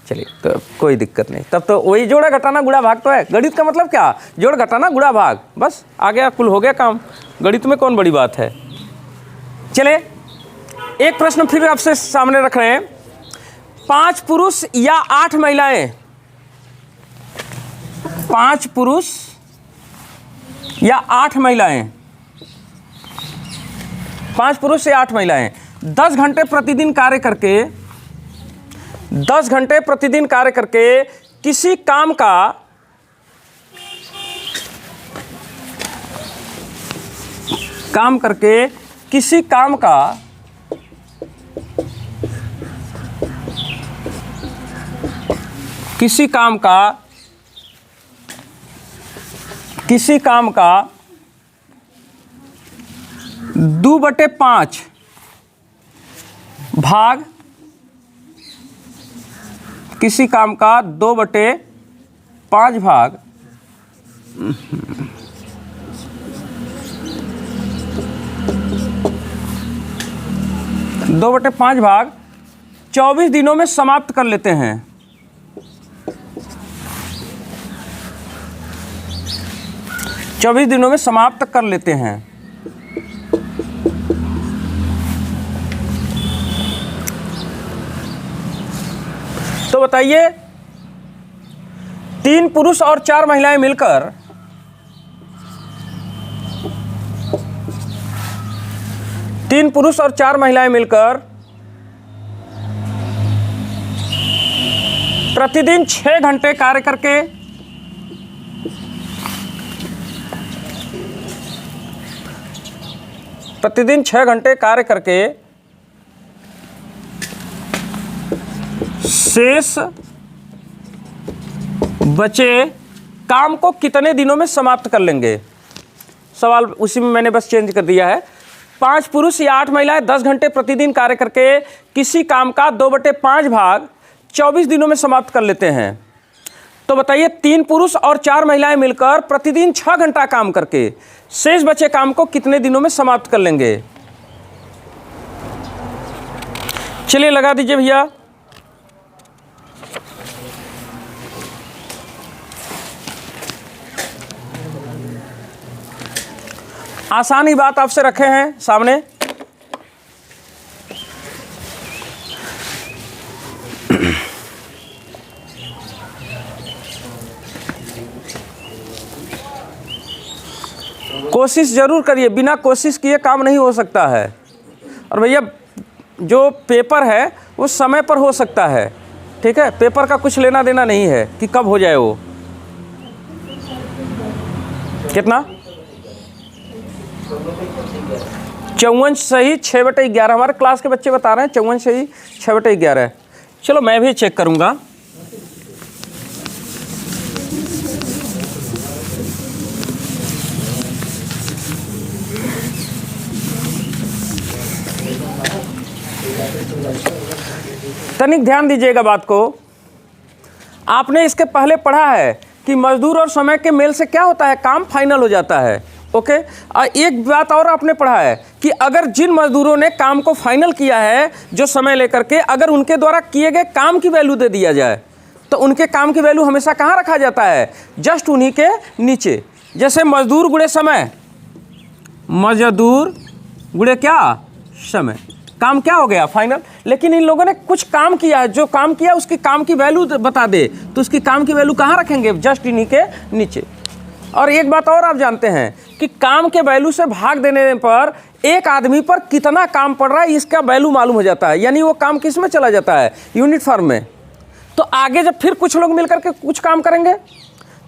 चलिए तो कोई दिक्कत नहीं, तब तो वही जोड़ा घटाना गुणा भाग तो है। गणित का मतलब क्या? जोड़ घटाना गुणा भाग, बस आ गया, कुल हो गया काम। गणित में कौन बड़ी बात है। चलिए एक प्रश्न फिर आपसे सामने रख रहे हैं। 5 पुरुष या 8 महिलाएं, 5 पुरुष या 8 महिलाएं, 5 पुरुष या 8 महिलाएं 10 घंटे प्रतिदिन कार्य करके, 10 घंटे प्रतिदिन कार्य करके किसी काम का काम करके किसी काम का किसी काम का किसी काम का 2/5 भाग, किसी काम का 2/5 भाग 2/5 भाग 24 दिनों में समाप्त कर लेते हैं। चौबीस दिनों में समाप्त कर लेते हैं। तो बताइए, 3 पुरुष और 4 महिलाएं मिलकर प्रतिदिन 6 घंटे कार्य करके शेष बचे काम को कितने दिनों में समाप्त कर लेंगे। सवाल उसी में मैंने बस चेंज कर दिया है। 5 पुरुष या 8 महिलाएं 10 घंटे प्रतिदिन कार्य करके किसी काम का 2/5 भाग 24 दिनों में समाप्त कर लेते हैं। तो बताइए, 3 पुरुष और 4 महिलाएं मिलकर प्रतिदिन 6 घंटा काम करके शेष बचे काम को कितने दिनों में समाप्त कर लेंगे। चलिए लगा दीजिए भैया। आसान ही बात आपसे रखे हैं सामने। कोशिश ज़रूर करिए, बिना कोशिश किए काम नहीं हो सकता है। और भैया जो पेपर है वो समय पर हो सकता है, ठीक है, पेपर का कुछ लेना देना नहीं है कि कब हो जाए वो। कितना 54 सही, 6/11 हमारे क्लास के बच्चे बता रहे हैं 54 सही 6/11। चलो मैं भी चेक करूंगा। तनिक ध्यान दीजिएगा बात को। आपने इसके पहले पढ़ा है कि मजदूर और समय के मेल से क्या होता है, काम फाइनल हो जाता है। ओके, और एक बात और आपने पढ़ा है कि अगर जिन मजदूरों ने काम को फाइनल किया है जो समय लेकर के, अगर उनके द्वारा किए गए काम की वैल्यू दे दिया जाए तो उनके काम की वैल्यू हमेशा कहाँ रखा जाता है, जस्ट उन्हीं के नीचे। जैसे मजदूर गुणे समय, मजदूर गुणे क्या समय, काम क्या हो गया फाइनल। लेकिन इन लोगों ने कुछ काम किया है, जो काम किया उसकी काम की वैल्यू बता दे तो उसकी काम की वैल्यू कहाँ रखेंगे, जस्ट इन्हीं के नीचे। और एक बात और आप जानते हैं कि काम के वैल्यू से भाग देने पर एक आदमी पर कितना काम पड़ रहा है इसका वैल्यू मालूम हो जाता है, यानी वो काम किस में चला जाता है, यूनिट फॉर्म में। तो आगे जब फिर कुछ लोग मिलकर के कुछ काम करेंगे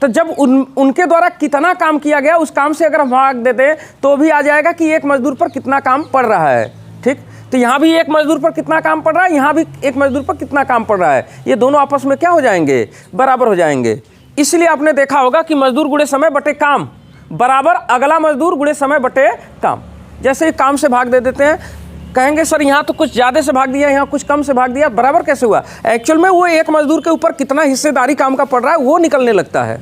तो जब उनके द्वारा कितना काम किया गया उस काम से अगर हम भाग देते तो भी आ जाएगा कि एक मजदूर पर कितना काम पड़ रहा है। ठीक, तो यहाँ भी एक मजदूर पर कितना काम पड़ रहा है, यहाँ भी एक मजदूर पर कितना काम पड़ रहा है, ये दोनों आपस में क्या हो जाएंगे, बराबर हो जाएंगे। इसलिए आपने देखा होगा कि मजदूर गुणे समय बटे काम बराबर अगला मजदूर गुणे समय बटे काम। जैसे ही काम से भाग दे देते हैं, कहेंगे सर यहाँ तो कुछ ज़्यादा से भाग दिया, यहाँ कुछ कम से भाग दिया, बराबर कैसे हुआ। एक्चुअल में वो एक मजदूर के ऊपर कितना हिस्सेदारी काम का पड़ रहा है वो निकलने लगता है,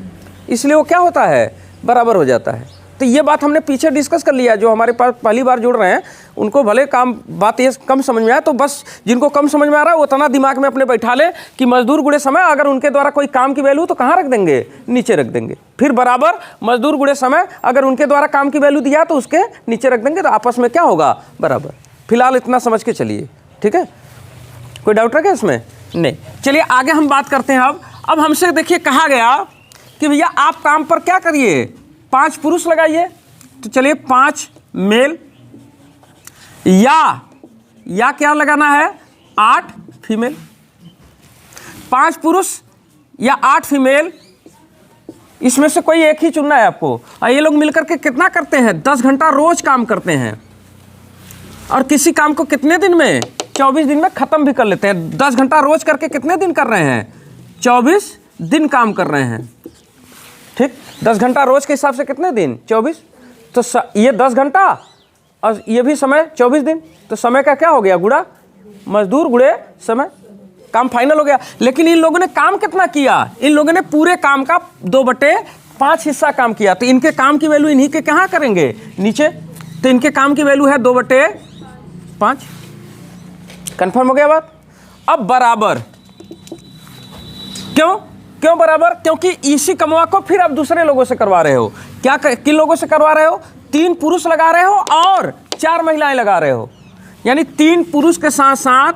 इसलिए वो क्या होता है, बराबर हो जाता है। तो ये बात हमने पीछे डिस्कस कर लिया। जो हमारे पास पहली बार जुड़ रहे हैं उनको भले काम बात ये कम समझ में आए, तो बस जिनको कम समझ में आ रहा है वो उतना दिमाग में अपने बैठा ले कि मजदूर गुणे समय, अगर उनके द्वारा कोई काम की वैल्यू तो कहाँ रख देंगे, नीचे रख देंगे। फिर बराबर मजदूर गुणे समय, अगर उनके द्वारा काम की वैल्यू दिया तो उसके नीचे रख देंगे, तो आपस में क्या होगा, बराबर। फिलहाल इतना समझ के चलिए, ठीक है। कोई डाउट है क्या इसमें, नहीं। चलिए आगे हम बात करते हैं। अब हमसे देखिए कहा गया कि भैया आप काम पर क्या करिए, 5 पुरुष लगाइए। तो चलिए 5 मेल या क्या लगाना है, 8 फीमेल। 5 पुरुष या 8 फीमेल, इसमें से कोई एक ही चुनना है आपको। और ये लोग मिलकर के कितना करते हैं, 10 घंटा रोज काम करते हैं। और किसी काम को कितने दिन में, 24 दिन में ख़त्म भी कर लेते हैं। 10 घंटा रोज करके कितने दिन कर रहे हैं, 24 दिन काम कर रहे हैं। ठीक, 10 घंटा रोज के हिसाब से कितने दिन, 24। तो ये 10 घंटा और ये भी समय 24 दिन, तो समय का क्या हो गया, गुणा मजदूर गुणे समय, काम फाइनल हो गया। लेकिन इन लोगों ने काम कितना किया, इन लोगों ने पूरे काम का 2/5 हिस्सा काम किया। तो इनके काम की वैल्यू इन्हीं के कहाँ करेंगे, नीचे। तो इनके काम की वैल्यू है 2/5। कंफर्म हो गया बात। अब बराबर क्यों बराबर, क्योंकि इसी कमवा को फिर आप दूसरे लोगों से करवा रहे हो। क्या किन लोगों से करवा रहे हो, 3 पुरुष लगा रहे हो और 4 महिलाएं लगा रहे हो। यानी 3 पुरुष के साथ साथ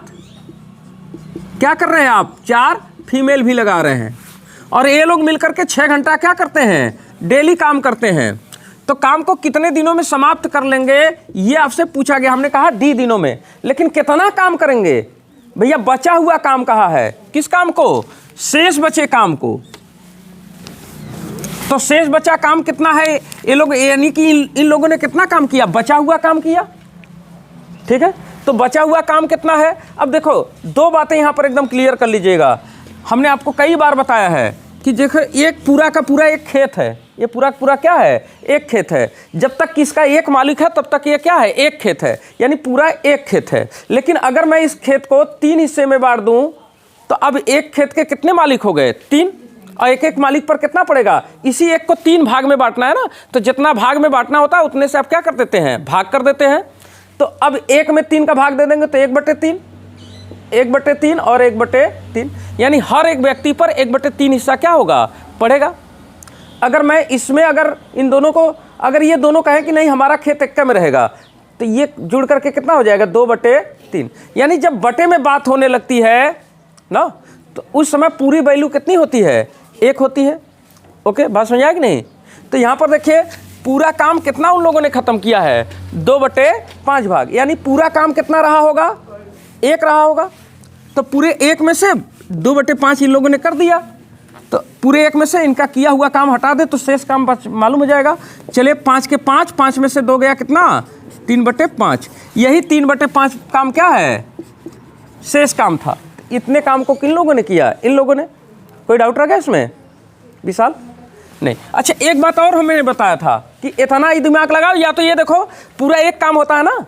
क्या कर रहे हैं आप, 4 फीमेल भी लगा रहे हैं। और ये लोग मिलकर के 6 घंटा क्या करते हैं, डेली काम करते हैं। तो काम को कितने दिनों में समाप्त कर लेंगे ये आपसे पूछा गया। हमने कहा D दिनों में। लेकिन कितना काम करेंगे भैया, बचा हुआ काम कहा है, किस काम को, शेष बचे काम को। तो शेष बचा काम कितना है, ये लोग यानी कि इन लोगों ने कितना काम किया, बचा हुआ काम किया। ठीक है, तो बचा हुआ काम कितना है। अब देखो 2 बातें यहाँ पर एकदम क्लियर कर लीजिएगा। हमने आपको कई बार बताया है कि देखो एक पूरा का पूरा एक खेत है, ये पूरा का पूरा क्या है, एक खेत है। जब तक किसका एक मालिक है तब तक ये क्या है, एक खेत है, यानी पूरा एक खेत है। लेकिन अगर मैं इस खेत को 3 हिस्से में बांट दूं तो अब एक खेत के कितने मालिक हो गए, 3। और एक मालिक पर कितना पड़ेगा, इसी एक को 3 भाग में बांटना है ना। तो जितना भाग में बांटना होता है उतने से आप क्या कर देते हैं, भाग कर देते हैं। तो अब 1 में 3 का भाग दे देंगे तो 1/3, 1/3 और 1/3, यानी हर एक व्यक्ति पर 1/3 हिस्सा क्या होगा, पड़ेगा। अगर मैं इसमें अगर इन दोनों को, अगर ये दोनों कहें कि नहीं हमारा खेत एक में रहेगा, तो ये जुड़ करके कितना हो जाएगा, 2/3। यानी जब बटे में बात होने लगती है ना, तो उस समय पूरी वैल्यू कितनी होती है, 1 होती है। ओके, बात समझ आया कि नहीं। तो यहाँ पर देखिए पूरा काम कितना उन लोगों ने ख़त्म किया है, 2/5 भाग, यानी पूरा काम कितना रहा होगा, 1 रहा होगा। तो पूरे 1 में से 2/5 इन लोगों ने कर दिया, तो पूरे 1 में से इनका किया हुआ काम हटा दे तो शेष काम बस मालूम हो जाएगा। चलिए 5 के 5, 5 में से 2 गया कितना, 3/5। यही 3/5 काम क्या है, शेष काम था। इतने काम को किन लोगों ने किया, इन लोगों ने। कोई डाउट रह गया इसमें विशाल? नहीं। अच्छा एक बात और हमने बताया था कि इतना ही दिमाग लगाओ, या तो ये देखो पूरा 1 काम होता है ना,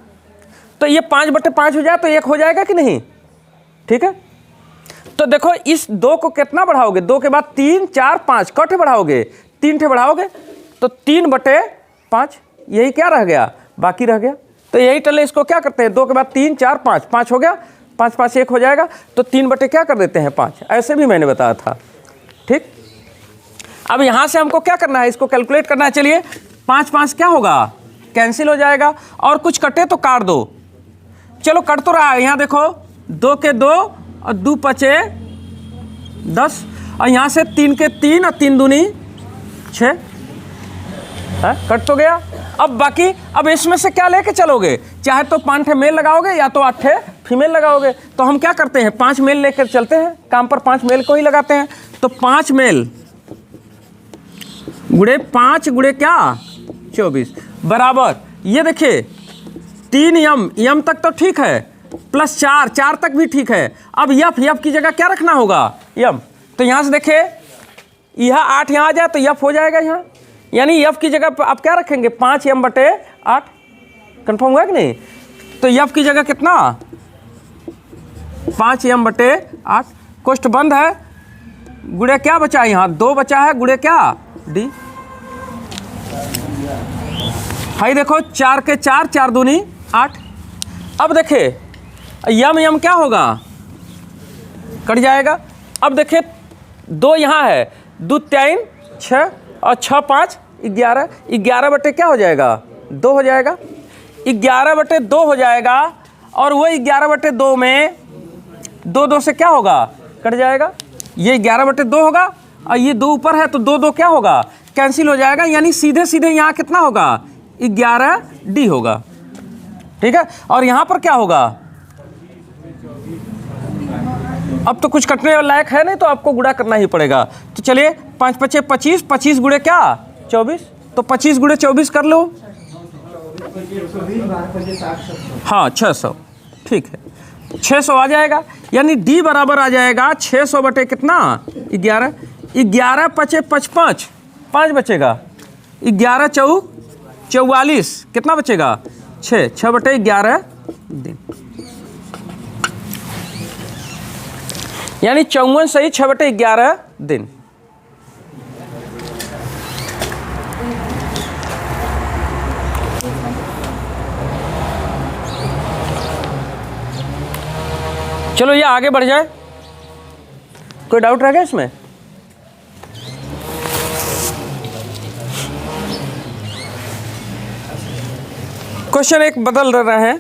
तो ये 5/5 हो जाए तो 1 हो जाएगा कि नहीं, ठीक है। तो देखो इस 2 को कितना बढ़ाओगे, 2 के बाद 3, 4, 5 कौटे बढ़ाओगे, 3 ठे बढ़ाओगे, तो 3/5 यही क्या रह गया, बाकी रह गया। तो यही टले इसको क्या करते हैं, 2 के बाद 3, 4, 5, 5 हो गया, 5, 5 1 हो जाएगा, तो 3 क्या कर देते हैं 5। ऐसे भी मैंने बताया था, ठीक। अब यहाँ से हमको क्या करना है, इसको कैलकुलेट करना है। चलिए 5, 5 क्या होगा, कैंसिल हो जाएगा, और कुछ कटे तो काट दो। चलो कट तो रहा है, यहाँ देखो 2 के 2 और 2 पचे 10, और यहाँ से 3 के 3 और 3 दूनी 6, कट तो गया। अब बाकी, अब इसमें से क्या लेके चलोगे, चाहे तो 5 ठे मेल लगाओगे या तो 8 ठे फीमेल लगाओगे। तो हम क्या करते हैं, 5 मेल लेकर चलते हैं, काम पर 5 मेल को ही लगाते हैं। तो 5 मेल गुड़े 5 गुड़े क्या 24 बराबर, ये देखिए 3 यम तक तो ठीक है, प्लस 4 तक भी ठीक है। अब यफ की जगह क्या रखना होगा, यम। तो यहाँ से देखिए यह 8 यहाँ आ जाए तो यफ हो जाएगा यहाँ, यानी यफ की जगह आप क्या रखेंगे, 5m/8। कंफर्म हुआ कि नहीं। तो यफ की जगह कितना, 5m/8। कोष्ठ बंद है, गुड़े क्या बचा है, यहाँ 2 बचा है, गुड़े क्या डी। भाई देखो 4 के 4, 4 दूनी 8। अब देखे यम क्या होगा, कट जाएगा। अब देखे 2 यहाँ है, 2 3 6 और 6 5 11, 11 बटे क्या हो जाएगा, 2 हो जाएगा, 11/2 हो जाएगा। और वो 11/2 में 2 से क्या होगा, कट जाएगा। ये 11/2 होगा और ये 2 ऊपर है तो 2 क्या होगा, कैंसिल हो जाएगा। यानी सीधे सीधे यहाँ कितना होगा, 11D होगा, ठीक है। और यहाँ पर क्या होगा, अब तो कुछ कटने लायक है नहीं, तो आपको गुणा करना ही पड़ेगा। तो चलिए 5 5 25, 25 गुणे क्या 24, तो 25 गुणे 24 कर लो, हाँ 600, ठीक है 600 आ जाएगा। यानी D बराबर आ जाएगा 600 बटे कितना 11, 11 पचे 55, 5 बचेगा, 11 चौक 44, कितना बचेगा 6, 6 बटे 11 दिन, यानी 54 सही 6 बटे 11 दिन। चलो ये आगे बढ़ जाए, कोई डाउट रह गया इसमें। क्वेश्चन एक बदल रहे हैं,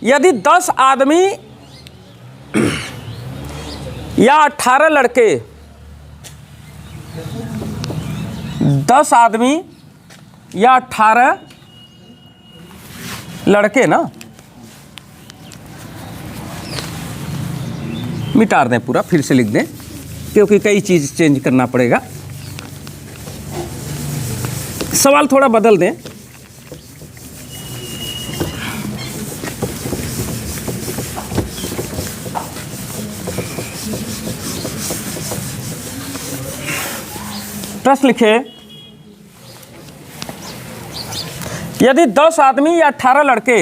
यदि 10 आदमी या 18 लड़के, 10 आदमी या 18 लड़के ना, मिटा दें पूरा, फिर से लिख दें क्योंकि कई चीज़ चेंज करना पड़ेगा। सवाल थोड़ा बदल दें, प्रश्न लिखे, यदि 10 आदमी या 18 लड़के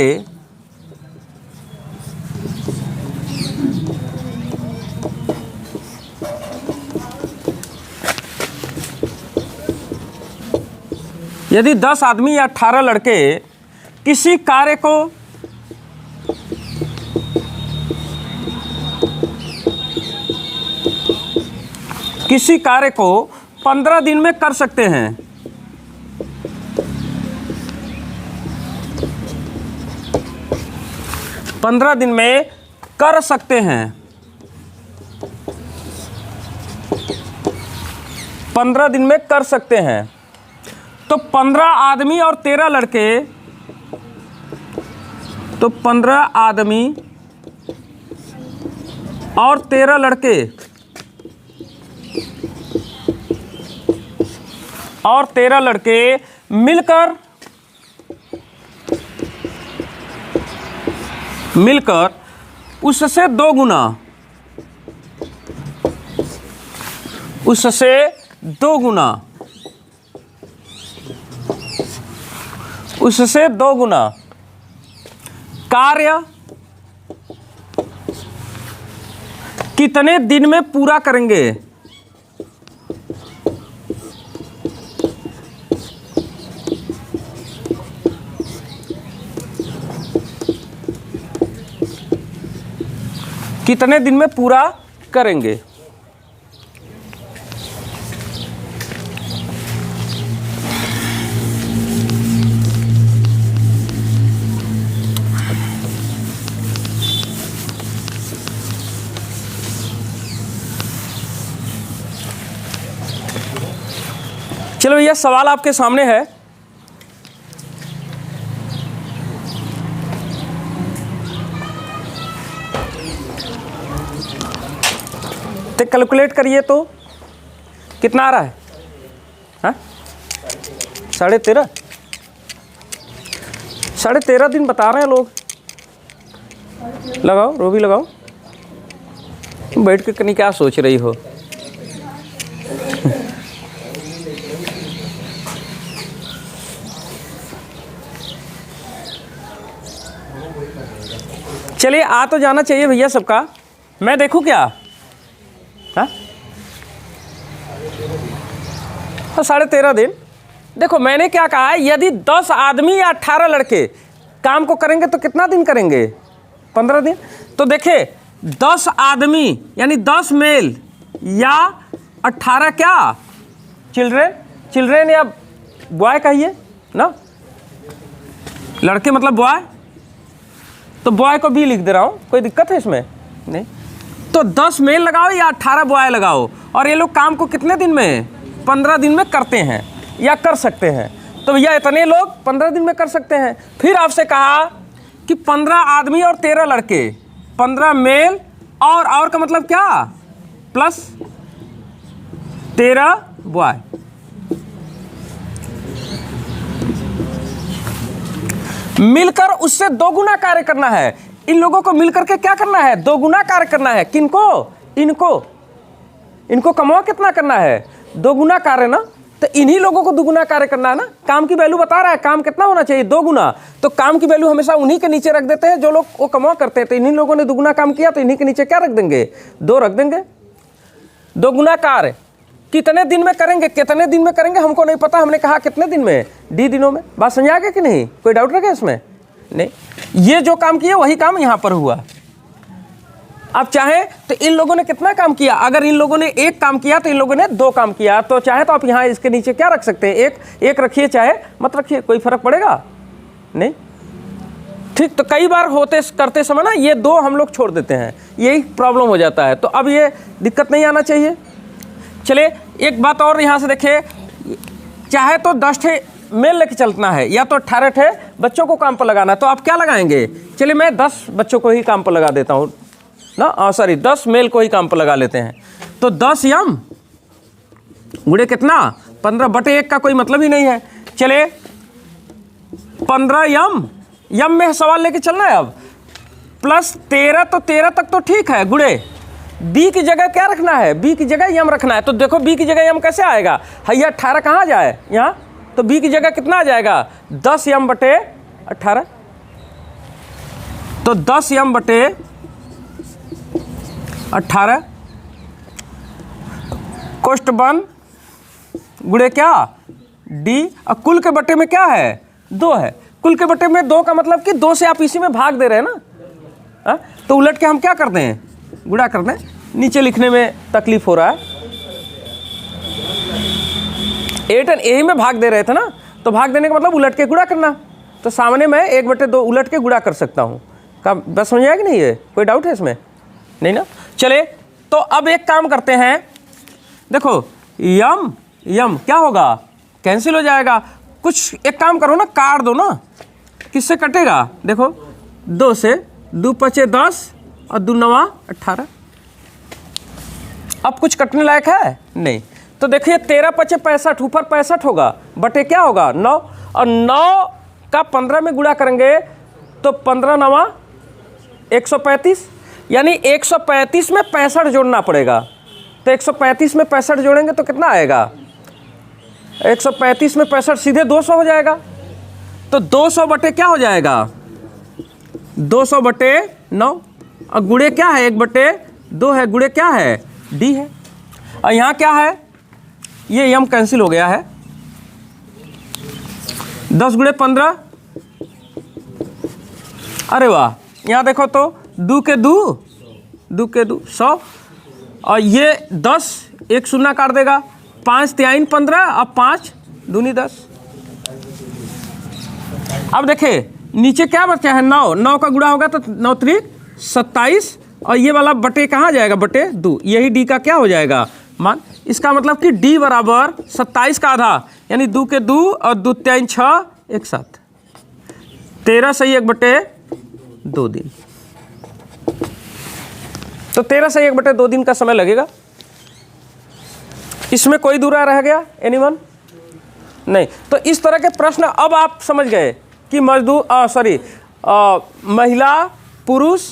यदि 10 आदमी या 18 लड़के किसी कार्य को किसी कार्य को 15 दिन में कर सकते हैं, 15 दिन में कर सकते हैं, 15 दिन में कर सकते हैं, तो 15 आदमी और 13 लड़के, तो 15 आदमी और 13 लड़के और 13 लड़के मिलकर उससे 2 गुना, उससे 2 गुना, उससे 2 गुना कार्य कितने दिन में पूरा करेंगे? कितने दिन में पूरा करेंगे? चलो भैया, सवाल आपके सामने है। तो कैलकुलेट करिए तो कितना आ रहा है? हाँ, 13.5 13.5 दिन बता रहे हैं लोग। लगाओ रोबी, लगाओ। बैठ के कहीं क्या सोच रही हो? चलिए, आ तो जाना चाहिए भैया सबका। मैं देखूं क्या? हाँ, 13.5 दिन। देखो मैंने क्या कहा है, यदि 10 आदमी या 18 लड़के काम को करेंगे तो कितना दिन करेंगे? 15 दिन। तो देखे 10 आदमी यानी 10 मेल या 18 क्या चिल्ड्रेन या बॉय कहिए ना, लड़के मतलब बॉय, तो बॉय को भी लिख दे रहा हूँ, कोई दिक्कत है इसमें? नहीं। तो 10 मेल लगाओ या 18 बॉय लगाओ, और ये लोग काम को कितने दिन में? 15 दिन में करते हैं या कर सकते हैं। तो भैया इतने लोग 15 दिन में कर सकते हैं। फिर आपसे कहा कि 15 आदमी और 13 लड़के, 15 मेल और का मतलब क्या? Plus 13 boy. मिलकर उससे 2 गुना कार्य करना है। इन लोगों को मिलकर के क्या करना है? 2 गुना कार्य करना है। किनको? इनको कमाओ कितना करना है? 2 गुना कार्य ना। तो इन्हीं लोगों को 2 गुना कार्य करना है ना। काम की वैल्यू बता रहा है, काम कितना होना चाहिए? 2 गुना। तो काम की वैल्यू हमेशा उन्हीं के नीचे रख देते हैं जो लोग वो कमाओ करते हैं। तो इन्हीं लोगों ने 2 गुना काम किया, तो इन्हीं के नीचे क्या रख देंगे? 2 रख देंगे। 2 गुना कार्य कितने दिन में करेंगे? कितने दिन में करेंगे हमको नहीं पता, हमने कहा कितने दिन में? D दिनों में। बात समझ आ गया कि नहीं? कोई डाउट रखे इसमें? नहीं। ये जो काम किया वही काम यहाँ पर हुआ। आप चाहे तो इन लोगों ने कितना काम किया? अगर इन लोगों ने 1 काम किया तो इन लोगों ने 2 काम किया। तो चाहे तो आप यहाँ इसके नीचे क्या रख सकते हैं? एक रखिए, चाहे मत रखिए, कोई फर्क पड़ेगा नहीं। ठीक। तो कई बार करते समय ना ये 2 हम लोग छोड़ देते हैं, यही प्रॉब्लम हो जाता है। तो अब ये दिक्कत नहीं आना चाहिए। चलिए एक बात और यहाँ से देखिए, चाहे तो 10 मेल लेके चलना है या तो 18 बच्चों को काम पर लगाना है, तो आप क्या लगाएंगे? चलिए मैं 10 बच्चों को ही काम पर लगा देता हूँ ना, सॉरी 10 मेल को ही काम पर लगा लेते हैं। तो 10 यम गुणे कितना? 15/1 का कोई मतलब ही नहीं है। चलिए 15 यम में सवाल लेके चलना है अब, प्लस 13, तो 13 तक तो ठीक है, गुणे बी की जगह क्या रखना है? बी की जगह यम रखना है। तो देखो बी की जगह यम कैसे आएगा? भैया 18 कहाँ जाए यहाँ? तो बी की जगह कितना आ जाएगा? 10 यम/18। तो 10 यम/18 कोष्ट 1 गुणे क्या? डी। और कुल के बटे में क्या है? 2 है। कुल के बटे में 2 का मतलब कि 2 से आप इसी में भाग दे रहे हैं ना। हा? तो उलट के हम क्या करते हैं? गुणा करते हैं। नीचे लिखने में तकलीफ हो रहा है, 8 यही में भाग दे रहे थे ना, तो भाग देने का मतलब उलट के गुणा करना। तो सामने मैं 1/2 उलट के गुणा कर सकता हूँ। बस समझ आया कि नहीं? है कोई डाउट है इसमें? नहीं ना। चले तो अब एक काम करते हैं, देखो यम क्या होगा? कैंसिल हो जाएगा। कुछ एक काम करो ना, काट दो ना। किससे कटेगा? देखो 2 से, 2 पचे 10 और 2 नवा 18। अब कुछ कटने लायक है नहीं। तो देखिए 13 पचे 65, ऊपर 65 होगा, बटे क्या होगा 9, और 9 का 15 में गुणा करेंगे तो 15 नवा 135, यानी 135 में 65 जोड़ना पड़ेगा। तो 135 में 65 जोड़ेंगे तो कितना आएगा? 135 में 65 सीधे 200 हो जाएगा। तो 200 बटे क्या हो जाएगा? 200 बटे 9, और गुणे क्या है? 1 बटे 2 है, गुणे क्या है? डी है। और यहाँ क्या है? ये यम कैंसिल हो गया है। 10 गुणे 15, अरे वाह, यहाँ देखो तो 2 के 2, 2 के 2 100, और ये 10, 1 शून्य काट देगा, 5 3 15 और 5 दूनी 10। अब देखिए नीचे क्या बचा है? 9, 9 का गुणा होगा तो 9 त्रिक 27, और ये वाला बटे कहाँ जाएगा? बटे 2, यही डी का क्या हो जाएगा? मान। इसका मतलब कि डी बराबर 27 का आधा, यानी 2 के 2 और 2 3 6 1 7, 13 सही 1 बटे 2 दिन। तो 13 से 1 बटे 2 दिन का समय लगेगा। इसमें कोई दूरा रह गया? एनीवन? नहीं। तो इस तरह के प्रश्न अब आप समझ गए कि महिला, पुरुष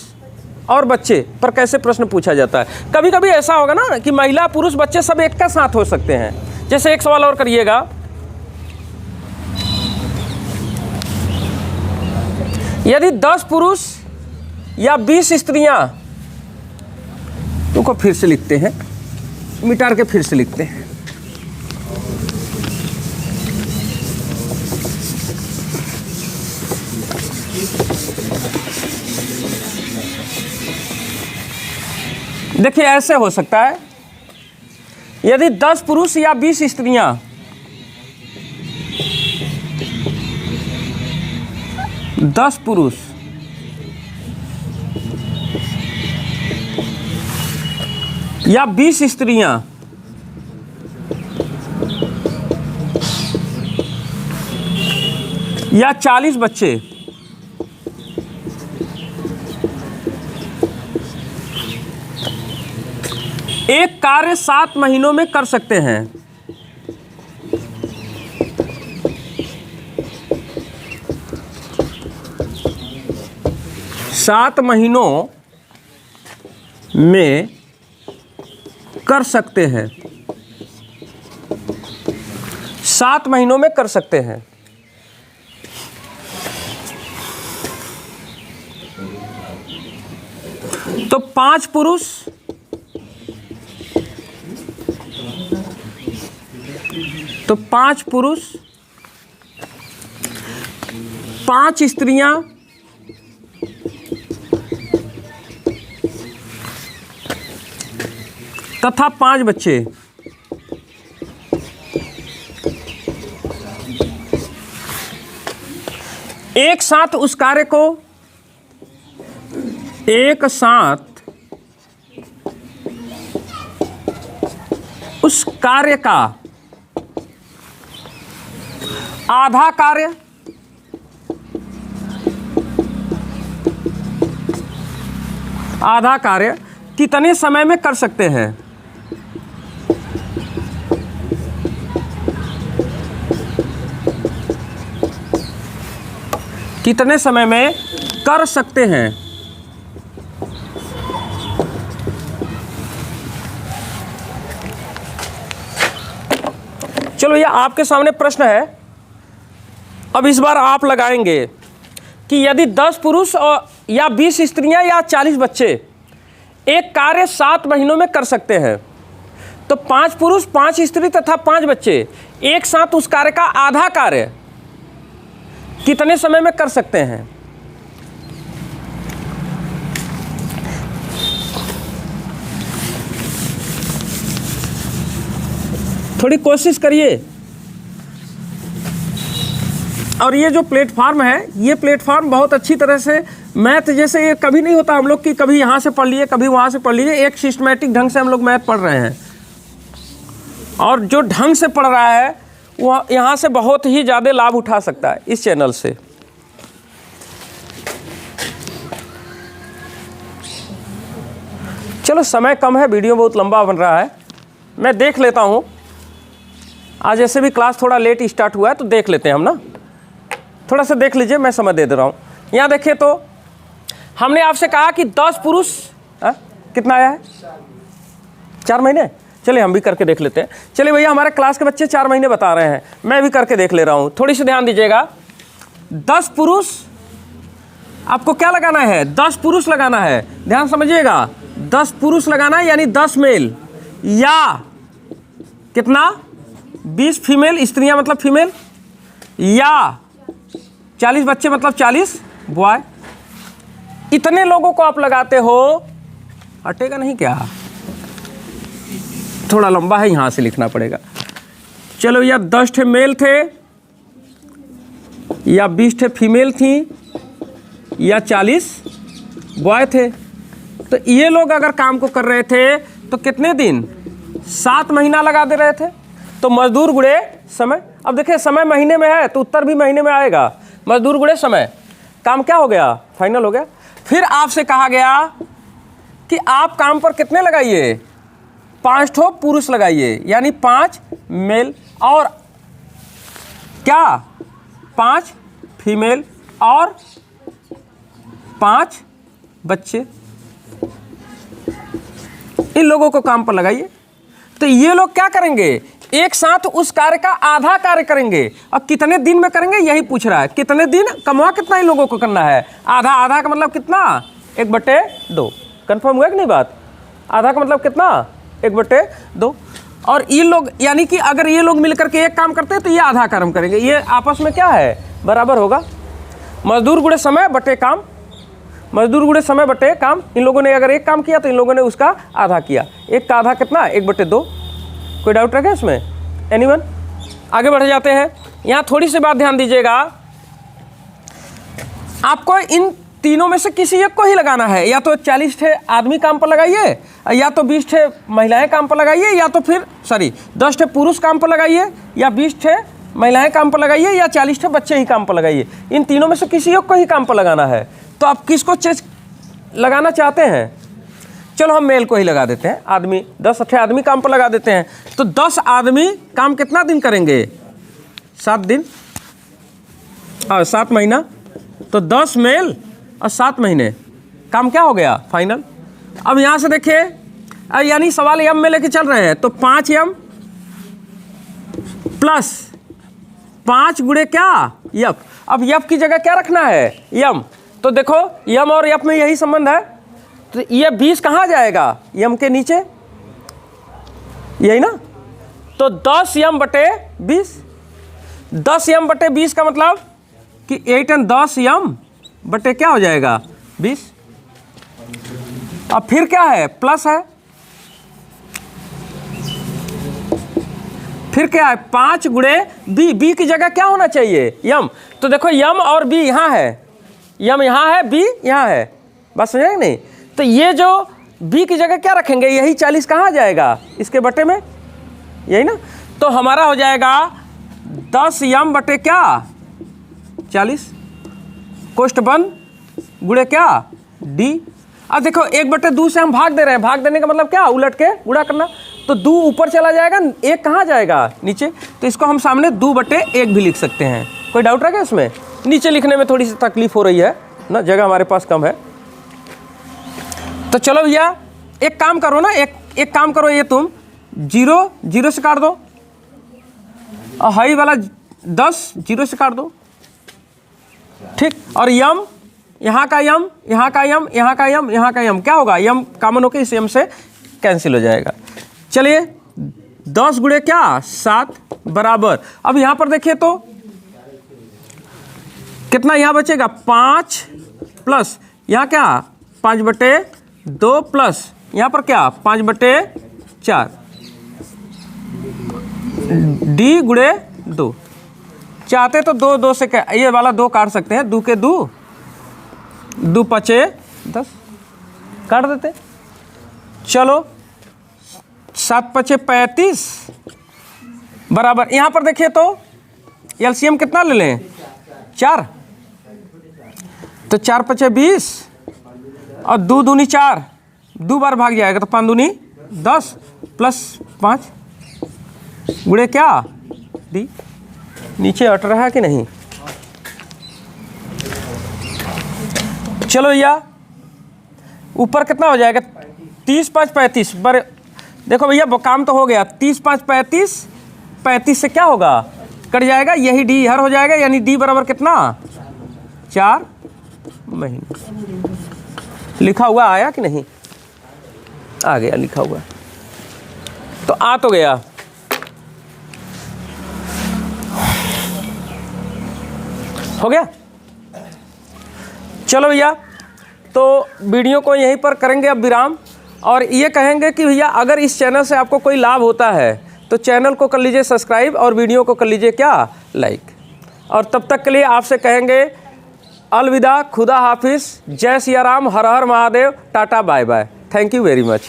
और बच्चे पर कैसे प्रश्न पूछा जाता है। कभी कभी ऐसा होगा ना कि महिला, पुरुष, बच्चे सब एक का साथ हो सकते हैं। जैसे एक सवाल और करिएगा, यदि 10 पुरुष या 20 स्त्रियां, उनको फिर से लिखते हैं, मिटार के फिर से लिखते हैं। देखिए ऐसे हो सकता है, यदि 10 पुरुष या 20 स्त्रियां, दस पुरुष या 20 स्त्रियां या 40 बच्चे एक कार्य 7 महीनों में कर सकते हैं। सात महीनों में कर सकते हैं, 7 महीनों में कर सकते हैं। तो 5 पुरुष तो 5 पुरुष, 5 स्त्रियां तथा 5 बच्चे एक साथ उस कार्य को उस कार्य का आधा कार्य कितने समय में कर सकते हैं। कितने समय में कर सकते हैं। चलो ये आपके सामने प्रश्न है। अब इस बार आप लगाएंगे कि यदि 10 पुरुष और या 20 स्त्रियां या 40 बच्चे एक कार्य 7 महीनों में कर सकते हैं, तो 5 पुरुष, 5 स्त्री तथा 5 बच्चे एक साथ उस कार्य का आधा कार्य कितने समय में कर सकते हैं। थोड़ी कोशिश करिए। और ये जो प्लेटफार्म है, ये प्लेटफार्म बहुत अच्छी तरह से मैथ जैसे ये कभी नहीं होता हम लोग कि कभी यहाँ से पढ़ लिए कभी वहाँ से पढ़ लीजिए। एक सिस्टमैटिक ढंग से हम लोग मैथ पढ़ रहे हैं, और जो ढंग से पढ़ रहा है वो यहाँ से बहुत ही ज़्यादा लाभ उठा सकता है इस चैनल से। चलो समय कम है, वीडियो बहुत लंबा बन रहा है, मैं देख लेता हूँ। आज ऐसे भी क्लास थोड़ा लेट स्टार्ट हुआ है तो देख लेते हैं हम ना, थोड़ा सा देख लीजिए, मैं समय दे रहा हूँ। यहाँ देखिए तो हमने आपसे कहा कि 10 पुरुष कितना आया है, 4 महीने। चलिए हम भी करके देख लेते हैं। चलिए भैया, हमारे क्लास के बच्चे 4 महीने बता रहे हैं, मैं भी करके देख ले रहा हूँ। थोड़ी सी ध्यान दीजिएगा। 10 पुरुष आपको क्या लगाना है, 10 पुरुष लगाना है, ध्यान समझिएगा। 10 पुरुष लगाना है, यानी 10 मेल, या कितना 20 फीमेल स्त्रियां मतलब फीमेल, या 40 बच्चे मतलब 40 बॉय। इतने लोगों को आप लगाते हो, हटेगा नहीं क्या, थोड़ा लंबा है, यहाँ से लिखना पड़ेगा। चलो, या 10 ठे मेल थे, या 20 ठे फीमेल थी, या 40 बॉय थे। तो ये लोग अगर काम को कर रहे थे तो कितने दिन, 7 महीना लगा दे रहे थे। तो मजदूर गुणे समय, अब देखिए समय महीने में है तो उत्तर भी महीने में आएगा। मजदूर गुणे समय, काम क्या हो गया, फाइनल हो गया। फिर आपसे कहा गया कि आप काम पर कितने लगाइए, 5 ठो पुरुष लगाइए, यानी 5 मेल, और क्या 5 फीमेल, और 5 बच्चे। इन लोगों को काम पर लगाइए। तो ये लोग क्या करेंगे, एक साथ उस कार्य का आधा कार्य करेंगे। अब कितने दिन में करेंगे यही पूछ रहा है, कितने दिन, कमवा कितना इन लोगों को करना है, आधा। आधा का मतलब कितना, 1/2। कंफर्म हुआ कि नहीं बात, आधा का मतलब कितना, 1/2। और ये लोग, यानी कि अगर ये लोग मिलकर के एक काम करते हैं तो ये आधा काम करेंगे, ये आपस में क्या है, बराबर होगा। मजदूर गुणे समय बटे काम, मजदूर गुणे समय बटे काम। इन लोगों ने अगर एक काम किया तो इन लोगों ने उसका आधा किया। एक का आधा कितना, 1/2। कोई डाउट रखे इसमें, एनीवन? आगे बढ़ जाते हैं। यहाँ थोड़ी सी बात ध्यान दीजिएगा, आपको इन तीनों में से किसी एक को ही लगाना है। या तो 40 ठे आदमी काम पर लगाइए, या तो 20 ठे महिलाएं काम पर लगाइए, या तो फिर 10 ठे पुरुष काम पर लगाइए, या 20 ठे महिलाएं काम पर लगाइए, या 40 ठे बच्चे ही काम पर लगाइए। इन तीनों में से किसी एक को ही काम पर लगाना है। तो आप किसको लगाना चाहते हैं, चलो हम मेल को ही लगा देते हैं, आदमी 10 ठे आदमी काम पर लगा देते हैं। तो 10 आदमी काम कितना दिन करेंगे, 7 दिन और 7 महीना। तो 10 मेल और 7 महीने, काम क्या हो गया, फाइनल। अब यहाँ से देखिए, यानी सवाल यम में लेके चल रहे हैं, तो 5 यम प्लस 5 गुणे क्या, यफ। अब यफ की जगह क्या रखना है, यम। तो देखो यम और यफ में यही संबंध है। तो ये 20 कहाँ जाएगा, यम के नीचे, यही ना। तो 10 यम बटे 20, 10 यम बटे 20 का मतलब कि 8 और 10 यम बटे क्या हो जाएगा, 20। अब फिर क्या है, प्लस है, फिर क्या है, 5 गुणे बी। बी की जगह क्या होना चाहिए, यम। तो देखो यम और बी यहाँ है, यम यहाँ है, बी यहाँ है, बात समझेंगे नहीं। तो ये जो बी की जगह क्या रखेंगे, यही 40 कहाँ जाएगा, इसके बटे में, यही ना। तो हमारा हो जाएगा 10 यम बटे क्या, 40, कोष्ठ बंद, गुणे क्या, डी। अब देखो 1/2 से हम भाग दे रहे हैं, भाग देने का मतलब क्या, उलट के गुणा करना। तो 2 ऊपर चला जाएगा, 1 कहाँ जाएगा, नीचे। तो इसको हम सामने 2/1 भी लिख सकते हैं। कोई डाउट रहा क्या इसमें, नीचे लिखने में थोड़ी सी तकलीफ हो रही है ना, जगह हमारे पास कम है। तो चलो भैया एक काम करो ना, एक काम करो, ये तुम 0 से काट दो, और हाई वाला 10 0 से काट दो, ठीक। और यम, यहाँ का यम, यहाँ का यम, यहाँ का यम, यहाँ का यम, क्या होगा, यम कॉमन होकर इस यम से कैंसिल हो जाएगा। चलिए 10 गुणे क्या, 7 बराबर। अब यहाँ पर देखिए तो कितना यहाँ बचेगा, 5 प्लस यहाँ क्या, 5/2 प्लस यहाँ पर क्या, 5/4, डी गुणे 2। चाहते तो 2 से ये वाला 2 काट सकते हैं, 2 के 2 5 10 काट देते। चलो 7 5 35, बराबर, यहाँ पर देखिए तो एलसीएम कितना ले लें, 4, तो 4 पचे 20 और 2 दूनी 4, 2 बार भाग जाएगा तो 5 दूनी 10 प्लस 5 गुणे क्या डी। नीचे अट रहा है कि नहीं? चलो भैया ऊपर कितना हो जाएगा, 30 5 35 बर, देखो भैया वो काम तो हो गया, 30 5 35, 35 से क्या होगा, कट जाएगा, यही डी हर हो जाएगा, यानी डी बराबर कितना, 4 महीने। लिखा हुआ आया कि नहीं? आ गया लिखा हुआ, तो आ तो गया। हो गया। चलो भैया, तो वीडियो को यहीं पर करेंगे अब विराम, और ये कहेंगे कि भैया अगर इस चैनल से आपको कोई लाभ होता है तो चैनल को कर लीजिए सब्सक्राइब और वीडियो को कर लीजिए क्या, लाइक। और तब तक के लिए आपसे कहेंगे अलविदा, खुदा हाफिज़, जय सिया राम, हर हर Mahadev, tata bye bye, thank you very much.